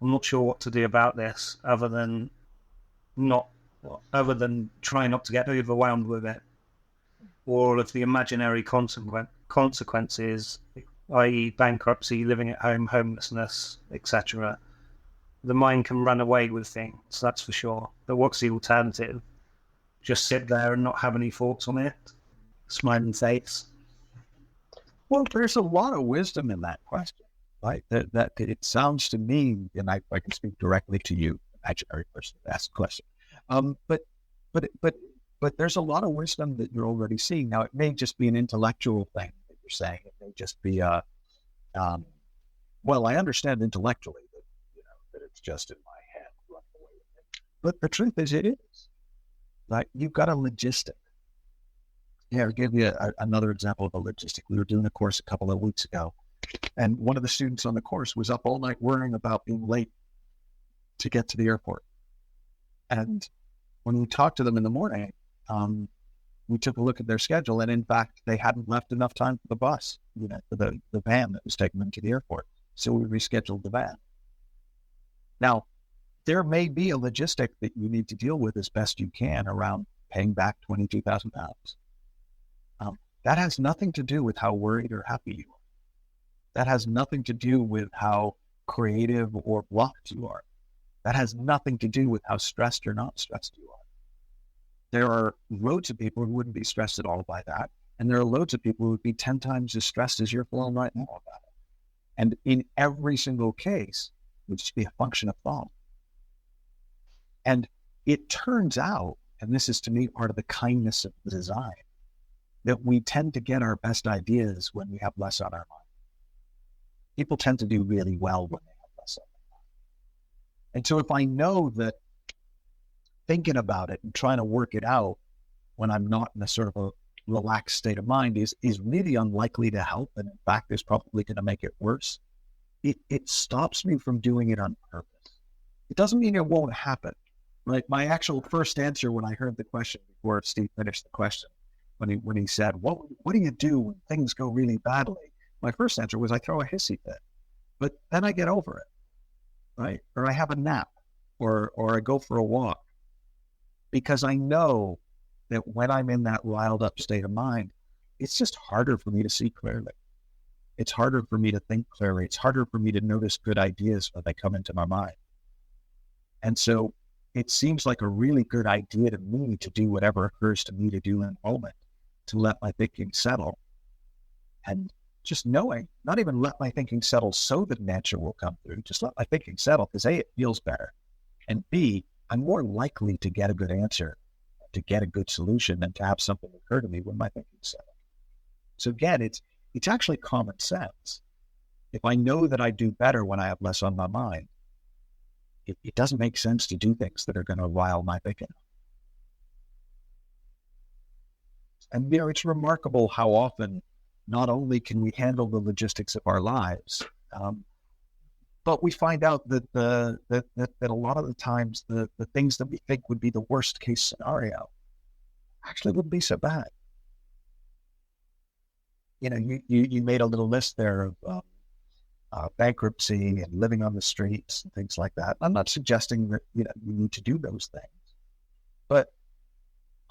I'm not sure what to do about this, other than try not to get overwhelmed with it, or all of the imaginary consequences, i.e. bankruptcy, living at home, homelessness, etc. The mind can run away with things, that's for sure. But what's the alternative? Just sit there and not have any thoughts on it? Smiling face? Well, there's a lot of wisdom in that question, right? That it sounds to me, and I can speak directly to you, imaginary person, to ask the question. But there's a lot of wisdom that you're already seeing. Now, it may just be an intellectual thing that you're saying. It may just be well, I understand intellectually that it's just in my head running away with it. But the truth is, it is. Like, you've got a logistic. Yeah, I'll give you another example of a logistic. We were doing a course a couple of weeks ago, and one of the students on the course was up all night worrying about being late to get to the airport. And when we talked to them in the morning, we took a look at their schedule, and in fact, they hadn't left enough time for the bus, for the van that was taking them to the airport. So we rescheduled the van. Now, there may be a logistic that you need to deal with as best you can around paying back £22,000. That has nothing to do with how worried or happy you are. That has nothing to do with how creative or blocked you are. That has nothing to do with how stressed or not stressed you are. There are loads of people who wouldn't be stressed at all by that. And there are loads of people who would be 10 times as stressed as you're feeling right now about it. And in every single case, it would just be a function of thought. And it turns out, and this is to me part of the kindness of the design, that we tend to get our best ideas when we have less on our mind. People tend to do really well when they have less on their mind. And so if I know that thinking about it and trying to work it out when I'm not in a sort of a relaxed state of mind is really unlikely to help, and in fact is probably going to make it worse, it stops me from doing it on purpose. It doesn't mean it won't happen, right? My actual first answer when I heard the question before Steve finished the question, when he said, what do you do when things go really badly? My first answer was I throw a hissy fit, but then I get over it, right? Or I have a nap, or I go for a walk, because I know that when I'm in that riled up state of mind, it's just harder for me to see clearly. It's harder for me to think clearly. It's harder for me to notice good ideas when they come into my mind. And so it seems like a really good idea to me to do whatever occurs to me to do in the moment, to let my thinking settle. And just knowing, not even let my thinking settle so that an answer will come through, just let my thinking settle, because A, it feels better, and B, I'm more likely to get a good answer, to get a good solution, than to have something occur to me when my thinking settles. So again, it's actually common sense. If I know that I do better when I have less on my mind, it doesn't make sense to do things that are going to rile my thinking. And it's remarkable how often not only can we handle the logistics of our lives, but we find out that that a lot of the times the things that we think would be the worst case scenario actually wouldn't be so bad. You made a little list there of bankruptcy and living on the streets and things like that. I'm not suggesting that you need to do those things, but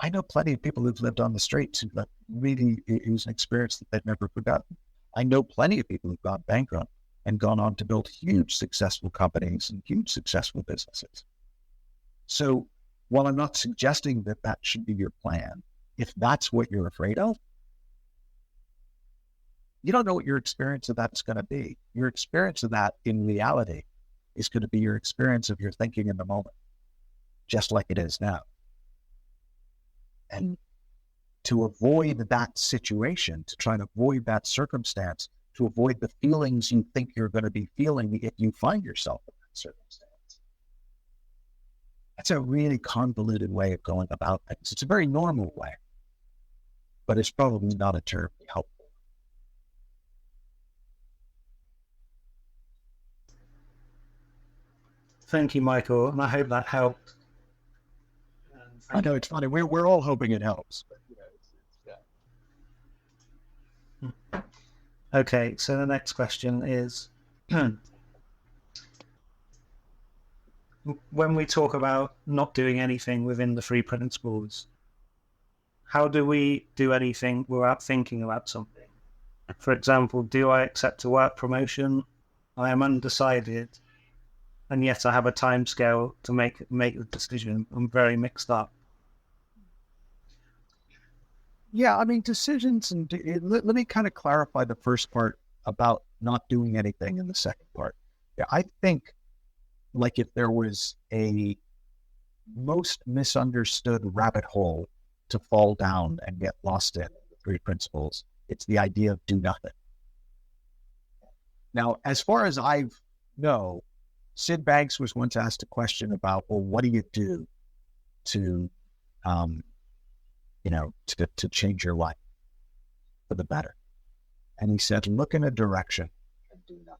I know plenty of people who've lived on the streets who really, it was an experience that they've never forgotten. I know plenty of people who've gone bankrupt and gone on to build huge successful companies and huge successful businesses. So while I'm not suggesting that that should be your plan, if that's what you're afraid of, you don't know what your experience of that's going to be. Your experience of that in reality is going to be your experience of your thinking in the moment, just like it is now. And to avoid that situation, to try and avoid that circumstance, to avoid the feelings you think you're going to be feeling if you find yourself in that circumstance, that's a really convoluted way of going about things. It's a very normal way, but it's probably not a terribly helpful. Thank you, Michael, and I hope that helped. I know it's funny. We're all hoping it helps. But, yeah. Okay, so the next question is, when we talk about not doing anything within the three principles, how do we do anything without thinking about something? For example, do I accept a work promotion? I am undecided, and yet I have a time scale to make the decision. I'm very mixed up. Yeah, I mean, decisions, and let me kind of clarify the first part about not doing anything in the second part. Yeah, I think, like, if there was a most misunderstood rabbit hole to fall down and get lost in the three principles, it's the idea of do nothing. Now, as far as I know, Sid Banks was once asked a question about, well, what do you do to to change your life for the better? And he said, look in a direction and do nothing.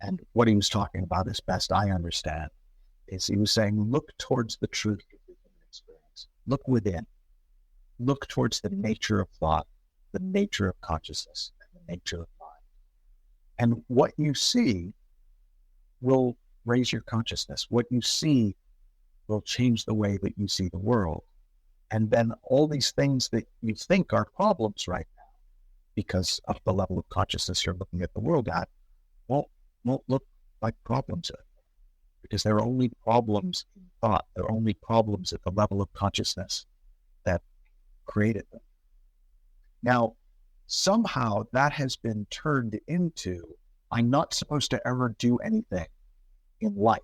And what he was talking about, as best I understand, is he was saying, look towards the truth of the human experience. Look within. Look towards the nature of thought, the nature of consciousness, and the nature of mind. And what you see will raise your consciousness. What you see will change the way that you see the world. And then all these things that you think are problems right now, because of the level of consciousness you're looking at the world at, won't look like problems anymore, because they're only problems in thought. They're only problems at the level of consciousness that created them. Now, somehow that has been turned into, I'm not supposed to ever do anything in life.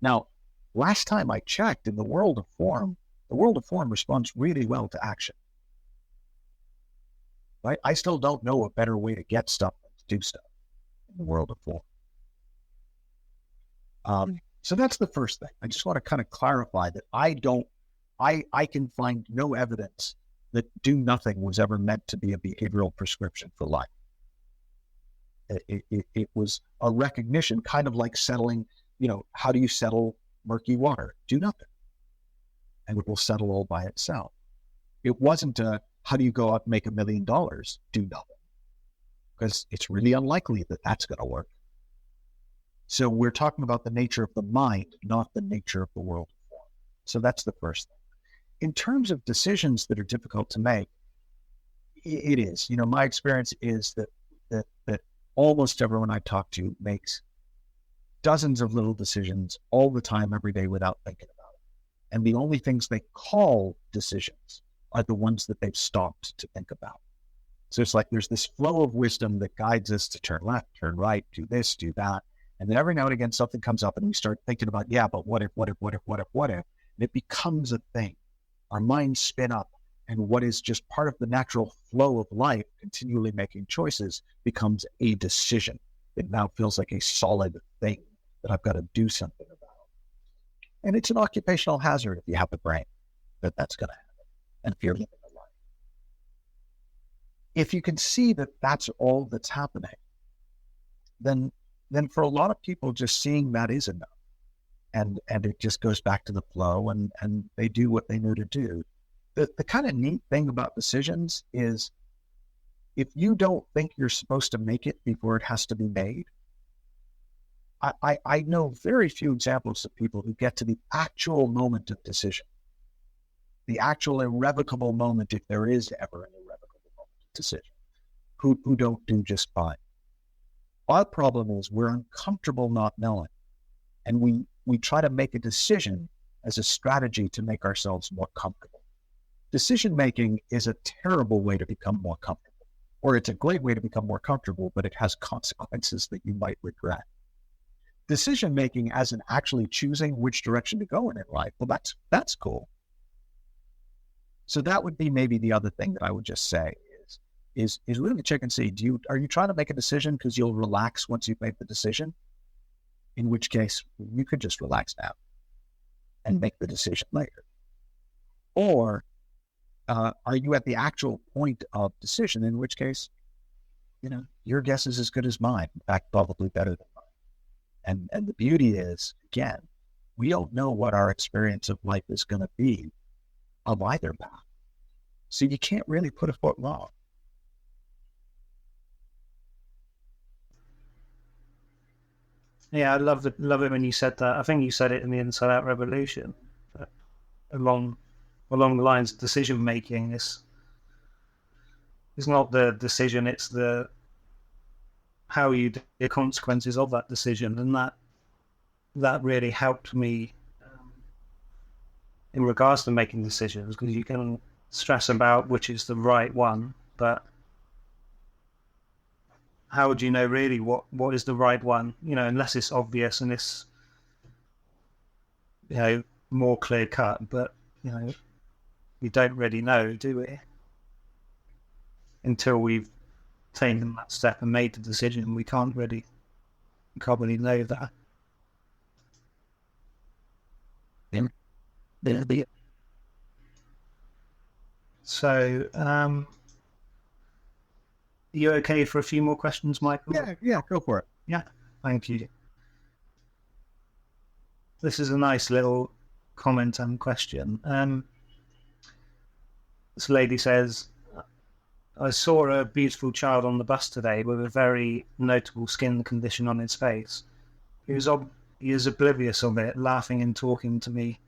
Now, last time I checked, in the world of form responds really well to action. Right? I still don't know a better way to get stuff than to do stuff in the world of form. So that's the first thing. I just want to kind of clarify that I can find no evidence that do nothing was ever meant to be a behavioral prescription for life. It was a recognition, kind of like settling, how do you settle murky water? Do nothing. And it will settle all by itself. It wasn't how do you go out and make $1 million? Do nothing. Because it's really unlikely that that's going to work. So we're talking about the nature of the mind, not the nature of the world. So that's the first thing. In terms of decisions that are difficult to make, it is. My experience is that almost everyone I talk to makes dozens of little decisions all the time, every day, without thinking about it. And the only things they call decisions are the ones that they've stopped to think about. So it's like there's this flow of wisdom that guides us to turn left, turn right, do this, do that. And then every now and again, something comes up and we start thinking about, yeah, but what if? And it becomes a thing. Our minds spin up, and what is just part of the natural flow of life, continually making choices, becomes a decision. It now feels like a solid thing that I've got to do something about. And it's an occupational hazard if you have the brain that's going to happen. And if you're living a life. If you can see that that's all that's happening, then for a lot of people, just seeing that is enough. And it just goes back to the flow, and they do what they know to do. The kind of neat thing about decisions is if you don't think you're supposed to make it before it has to be made, I know very few examples of people who get to the actual moment of decision, the actual irrevocable moment, if there is ever an irrevocable moment of decision, who don't do just fine. Our problem is we're uncomfortable not knowing. And we try to make a decision as a strategy to make ourselves more comfortable. Decision-making is a terrible way to become more comfortable, or it's a great way to become more comfortable, but it has consequences that you might regret. Decision-making as in actually choosing which direction to go in life, well, that's cool. So that would be maybe the other thing that I would just say is really check and see, are you trying to make a decision because you'll relax once you've made the decision? In which case, you could just relax now and make the decision later. Or are you at the actual point of decision, in which case, your guess is as good as mine. In fact, probably better than mine. And the beauty is, again, we don't know what our experience of life is going to be of either path. So you can't really put a foot wrong. Yeah, I love it when you said that. I think you said it in the Inside Out Revolution, along the lines of decision making. It's not the decision; it's how you do the consequences of that decision, and that really helped me in regards to making decisions, because you can stress about which is the right one, but how would you know really what is the right one? Unless it's obvious and it's more clear cut. But we don't really know, do we? Until we've taken that step and made the decision, we can't really know that. So, you okay for a few more questions, Michael? Yeah, go for it. Yeah, thank you. This is a nice little comment and question. This lady says, I saw a beautiful child on the bus today with a very notable skin condition on his face. He is oblivious of it, laughing and talking to me.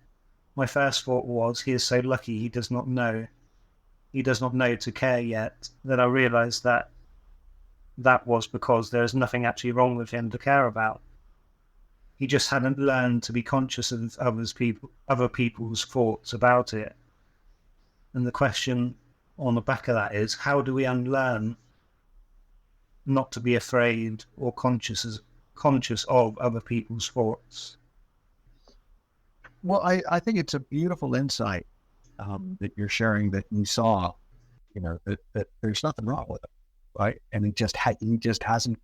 My first thought was, he is so lucky he does not know to care yet. Then I realized that was because there is nothing actually wrong with him to care about. He just hadn't learned to be conscious of other people's thoughts about it. And the question on the back of that is, how do we unlearn not to be afraid or conscious of other people's thoughts? Well, I think it's a beautiful insight that you're sharing, that you saw, that there's nothing wrong with it, right? And he just hasn't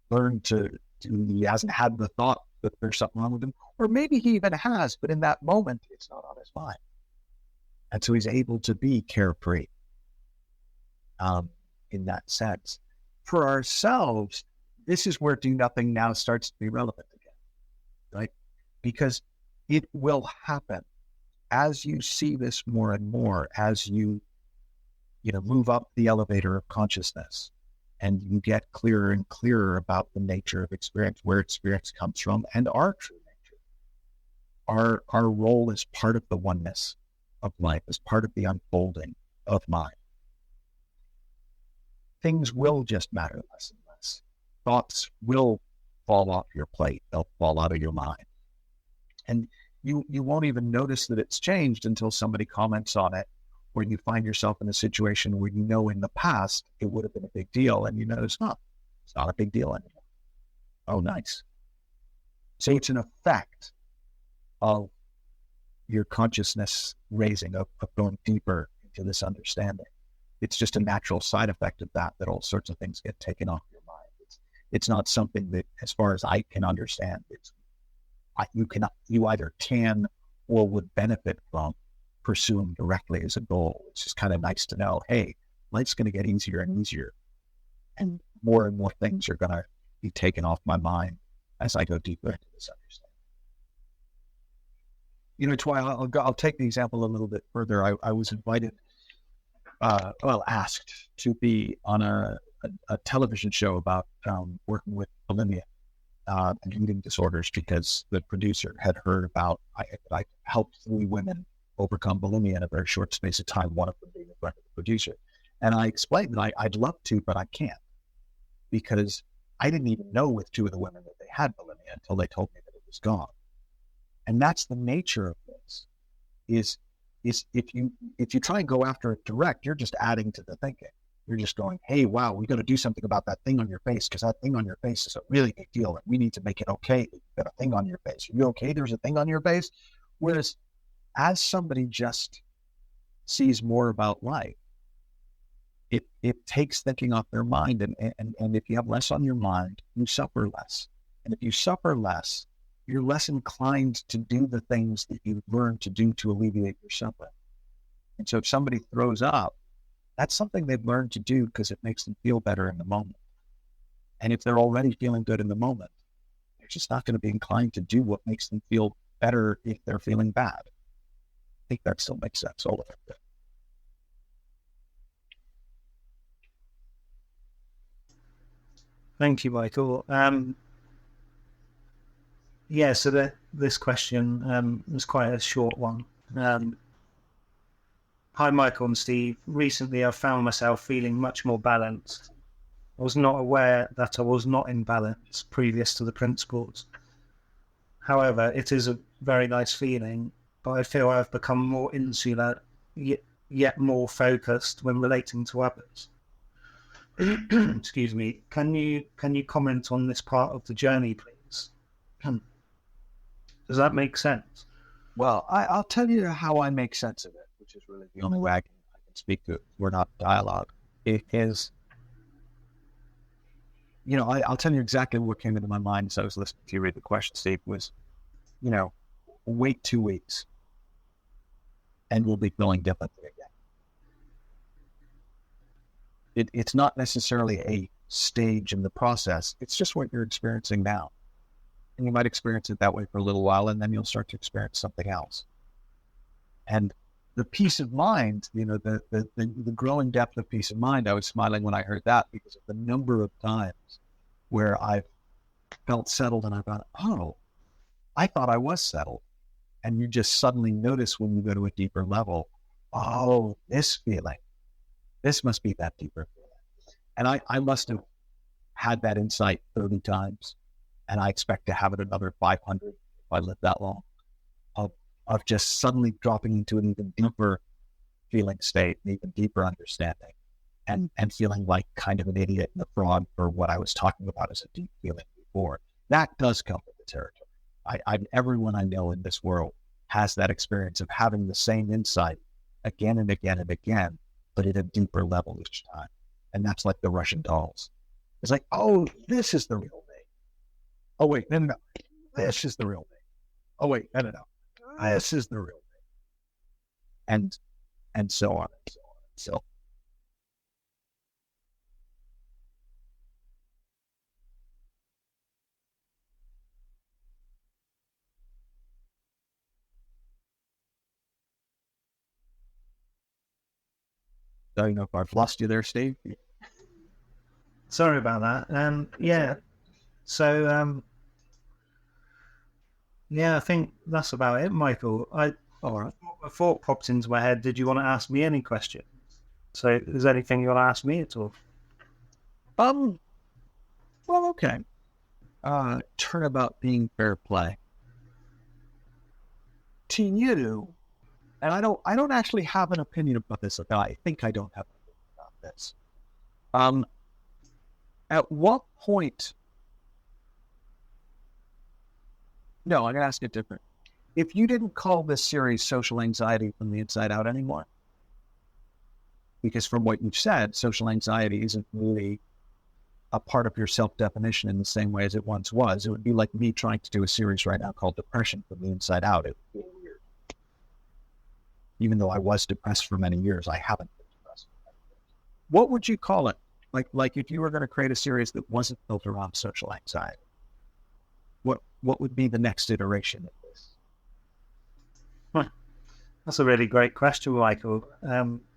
learned he hasn't had the thought that there's something wrong with him. Or maybe he even has, but in that moment, it's not on his mind. And so he's able to be carefree in that sense. For ourselves, this is where do nothing now starts to be relevant again, right? Because it will happen as you see this more and more, as you move up the elevator of consciousness and you get clearer and clearer about the nature of experience, where experience comes from, and our true nature. Our role as part of the oneness of life, as part of the unfolding of mind. Things will just matter less and less. Thoughts will fall off your plate. They'll fall out of your mind. And you won't even notice that it's changed until somebody comments on it, or you find yourself in a situation where in the past it would have been a big deal, and it's not a big deal anymore. Oh, nice. So it's an effect of your consciousness raising, of going deeper into this understanding. It's just a natural side effect of that all sorts of things get taken off your mind. It's not something that, as far as I can understand, you either can or would benefit from pursuing directly as a goal. It's just kind of nice to know, hey, life's going to get easier and easier, and more things are going to be taken off my mind as I go deeper into this understanding. It's why I'll take the example a little bit further. I was invited, asked to be on a television show about working with bulimia and eating disorders, because the producer had heard about I helped 3 women overcome bulimia in a very short space of time, one of them being a friend of the producer. And I explained that I'd love to, but I can't, because I didn't even know with 2 of the women that they had bulimia until they told me that it was gone. And that's the nature of this, is if you try and go after it direct, you're just adding to the thinking. You're just going, hey, wow, we got to do something about that thing on your face, because that thing on your face is a really big deal, and we need to make it okay. You've got a thing on your face. Are you okay? There's a thing on your face. Whereas as somebody just sees more about life, it takes thinking off their mind. And if you have less on your mind, you suffer less. And if you suffer less, you're less inclined to do the things that you've learned to do to alleviate your suffering. And so if somebody throws up, that's something they've learned to do because it makes them feel better in the moment. And if they're already feeling good in the moment, they're just not going to be inclined to do what makes them feel better if they're feeling bad. I think that still makes sense. All of it. Thank you, Michael. So this question was quite a short one. Hi, Michael and Steve. Recently, I've found myself feeling much more balanced. I was not aware that I was not in balance previous to the principles. However, it is a very nice feeling, but I feel I've become more insular, yet more focused when relating to others. Excuse me. Can you comment on this part of the journey, please? Does that make sense? Well, I'll tell you how I make sense of it, which is really the only way I can speak to it. We're not dialogue. It is, I'll tell you exactly what came into my mind as I was listening to you read the question, Steve, was, wait 2 weeks and we'll be feeling differently again. It's not necessarily a stage in the process. It's just what you're experiencing now. And you might experience it that way for a little while, and then you'll start to experience something else. And the peace of mind, the growing depth of peace of mind, I was smiling when I heard that, because of the number of times where I've felt settled and I thought, oh, I thought I was settled. And you just suddenly notice when you go to a deeper level, oh, this feeling, this must be that deeper feeling. And I must have had that insight 30 times. And I expect to have it another 500 if I live that long, of just suddenly dropping into an even deeper feeling state, an even deeper understanding, and feeling like kind of an idiot and a fraud for what I was talking about as a deep feeling before. That does come with the territory. Everyone I know in this world has that experience of having the same insight again and again and again, but at a deeper level each time. And that's like the Russian dolls. It's like, oh, this is the real me. Oh, wait, no. this is the real me. Oh wait, no. This is the real me. And so on and so on. So don't know if I've lost you there, Steve. Sorry about that. Yeah. So, yeah, I think that's about it, Michael. All right. A thought popped into my head. Did you want to ask me any questions? So, is there anything you want to ask me at all? Well, okay. Turnabout being fair play. To you, and I don't actually have an opinion about this. I think I don't have an opinion about this. At what point? No, I'm gonna ask it different. If you didn't call this series Social Anxiety from the Inside Out anymore, because from what you've said, social anxiety isn't really a part of your self-definition in the same way as it once was. It would be like me trying to do a series right now called Depression from the Inside Out. It would be weird. Even though I was depressed for many years, I haven't been depressed for many years. What would you call it? Like if you were going to create a series that wasn't built around social anxiety, what would be the next iteration of this? That's a really great question, Michael,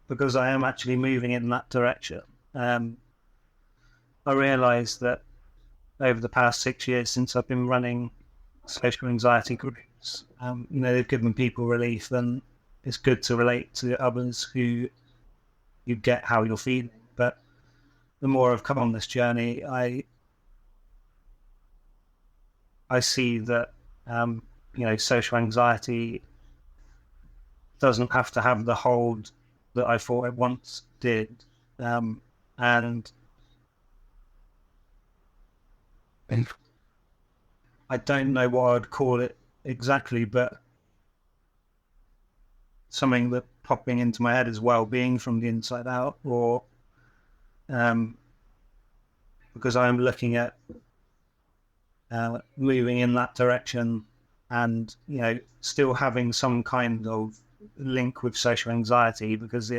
because I am actually moving in that direction. I realised that over the past 6 years since I've been running social anxiety groups, they've given people relief, and it's good to relate to others who you get how you're feeling. But the more I've come on this journey, I see that social anxiety doesn't have to have the hold that I thought it once did, and I don't know what I'd call it exactly, but something that popping into my head is well-being from the inside out, or because I'm looking at moving in that direction, and still having some kind of link with social anxiety, because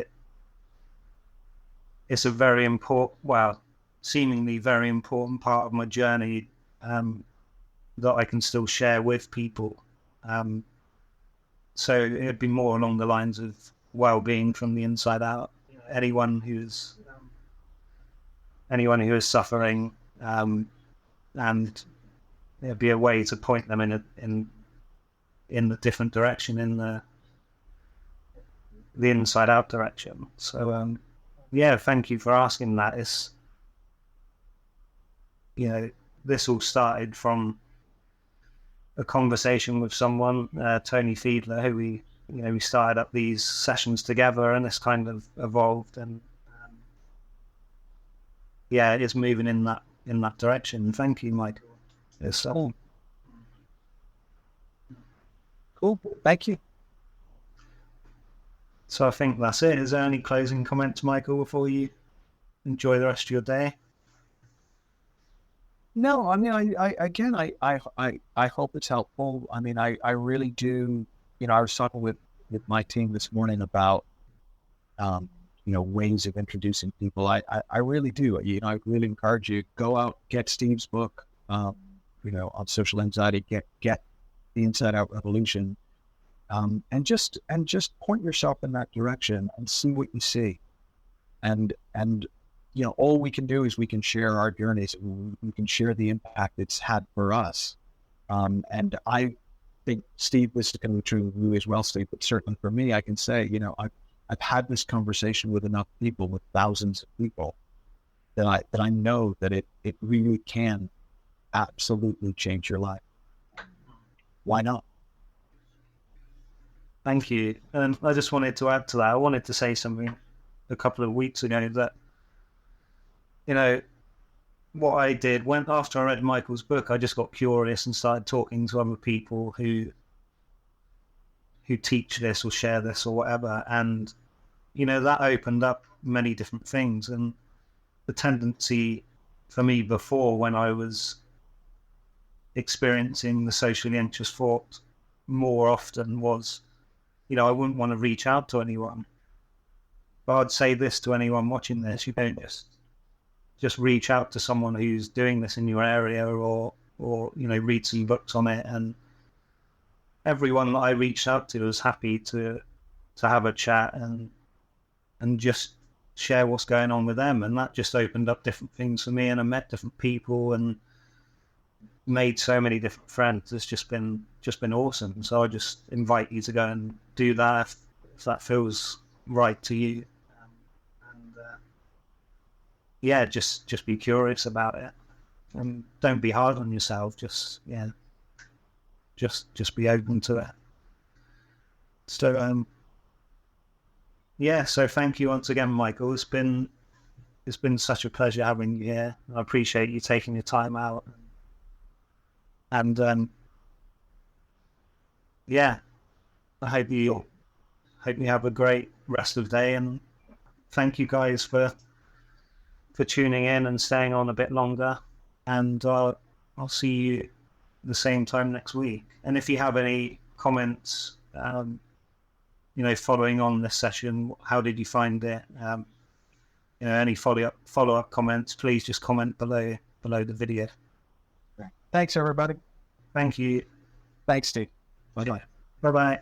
it's a very important, seemingly very important part of my journey that I can still share with people. So it'd be more along the lines of well-being from the inside out. Anyone who is suffering, and there'd be a way to point them in the different direction, in the inside out direction. So thank you for asking that. It's this all started from a conversation with someone, Tony Fiedler, who we started up these sessions together, and this kind of evolved, and it is moving in that direction. Thank you, Michael. It's cool. Thank you. So I think that's it. Is there any closing comments, Michael, before you enjoy the rest of your day? No, I mean, I hope it's helpful. I mean, I really do. I was talking with my team this morning about, ways of introducing people. I really do. I really encourage you, go out, get Steve's book, on social anxiety, get the Inside Out Revolution, and just point yourself in that direction and see what you see. And all we can do is we can share our journeys. We can share the impact it's had for us. And I think, Steve, this is going to be true of you as well, Steve, but certainly for me, I can say, I've had this conversation with enough people, with thousands of people, that I know that it really can absolutely change your life. Why not? Thank you. And I just wanted to add to that. I wanted to say something a couple of weeks ago that, what I did after I read Michael's book, I just got curious and started talking to other people who teach this or share this or whatever. And, that opened up many different things. And the tendency for me before, when I was experiencing the socially anxious thought more often was, I wouldn't want to reach out to anyone. But I'd say this to anyone watching this: you don't just reach out to someone who's doing this in your area, or read some books on it. And everyone that I reached out to was happy to have a chat and just share what's going on with them. And that just opened up different things for me, and I met different people and made so many different friends. It's just been awesome. So I just invite you to go and do that if that feels right to you. Just be curious about it, and don't be hard on yourself. Just be open to it. So so thank you once again, Michael. It's been such a pleasure having you here. I appreciate you taking your time out. And I hope you have a great rest of the day, and thank you guys for tuning in and staying on a bit longer. And I'll see you the same time next week. And if you have any comments, following on this session, how did you find it? Any follow-up comments, please just comment below the video. Thanks, everybody. Thank you. Thanks, Steve. Bye-bye. Bye-bye.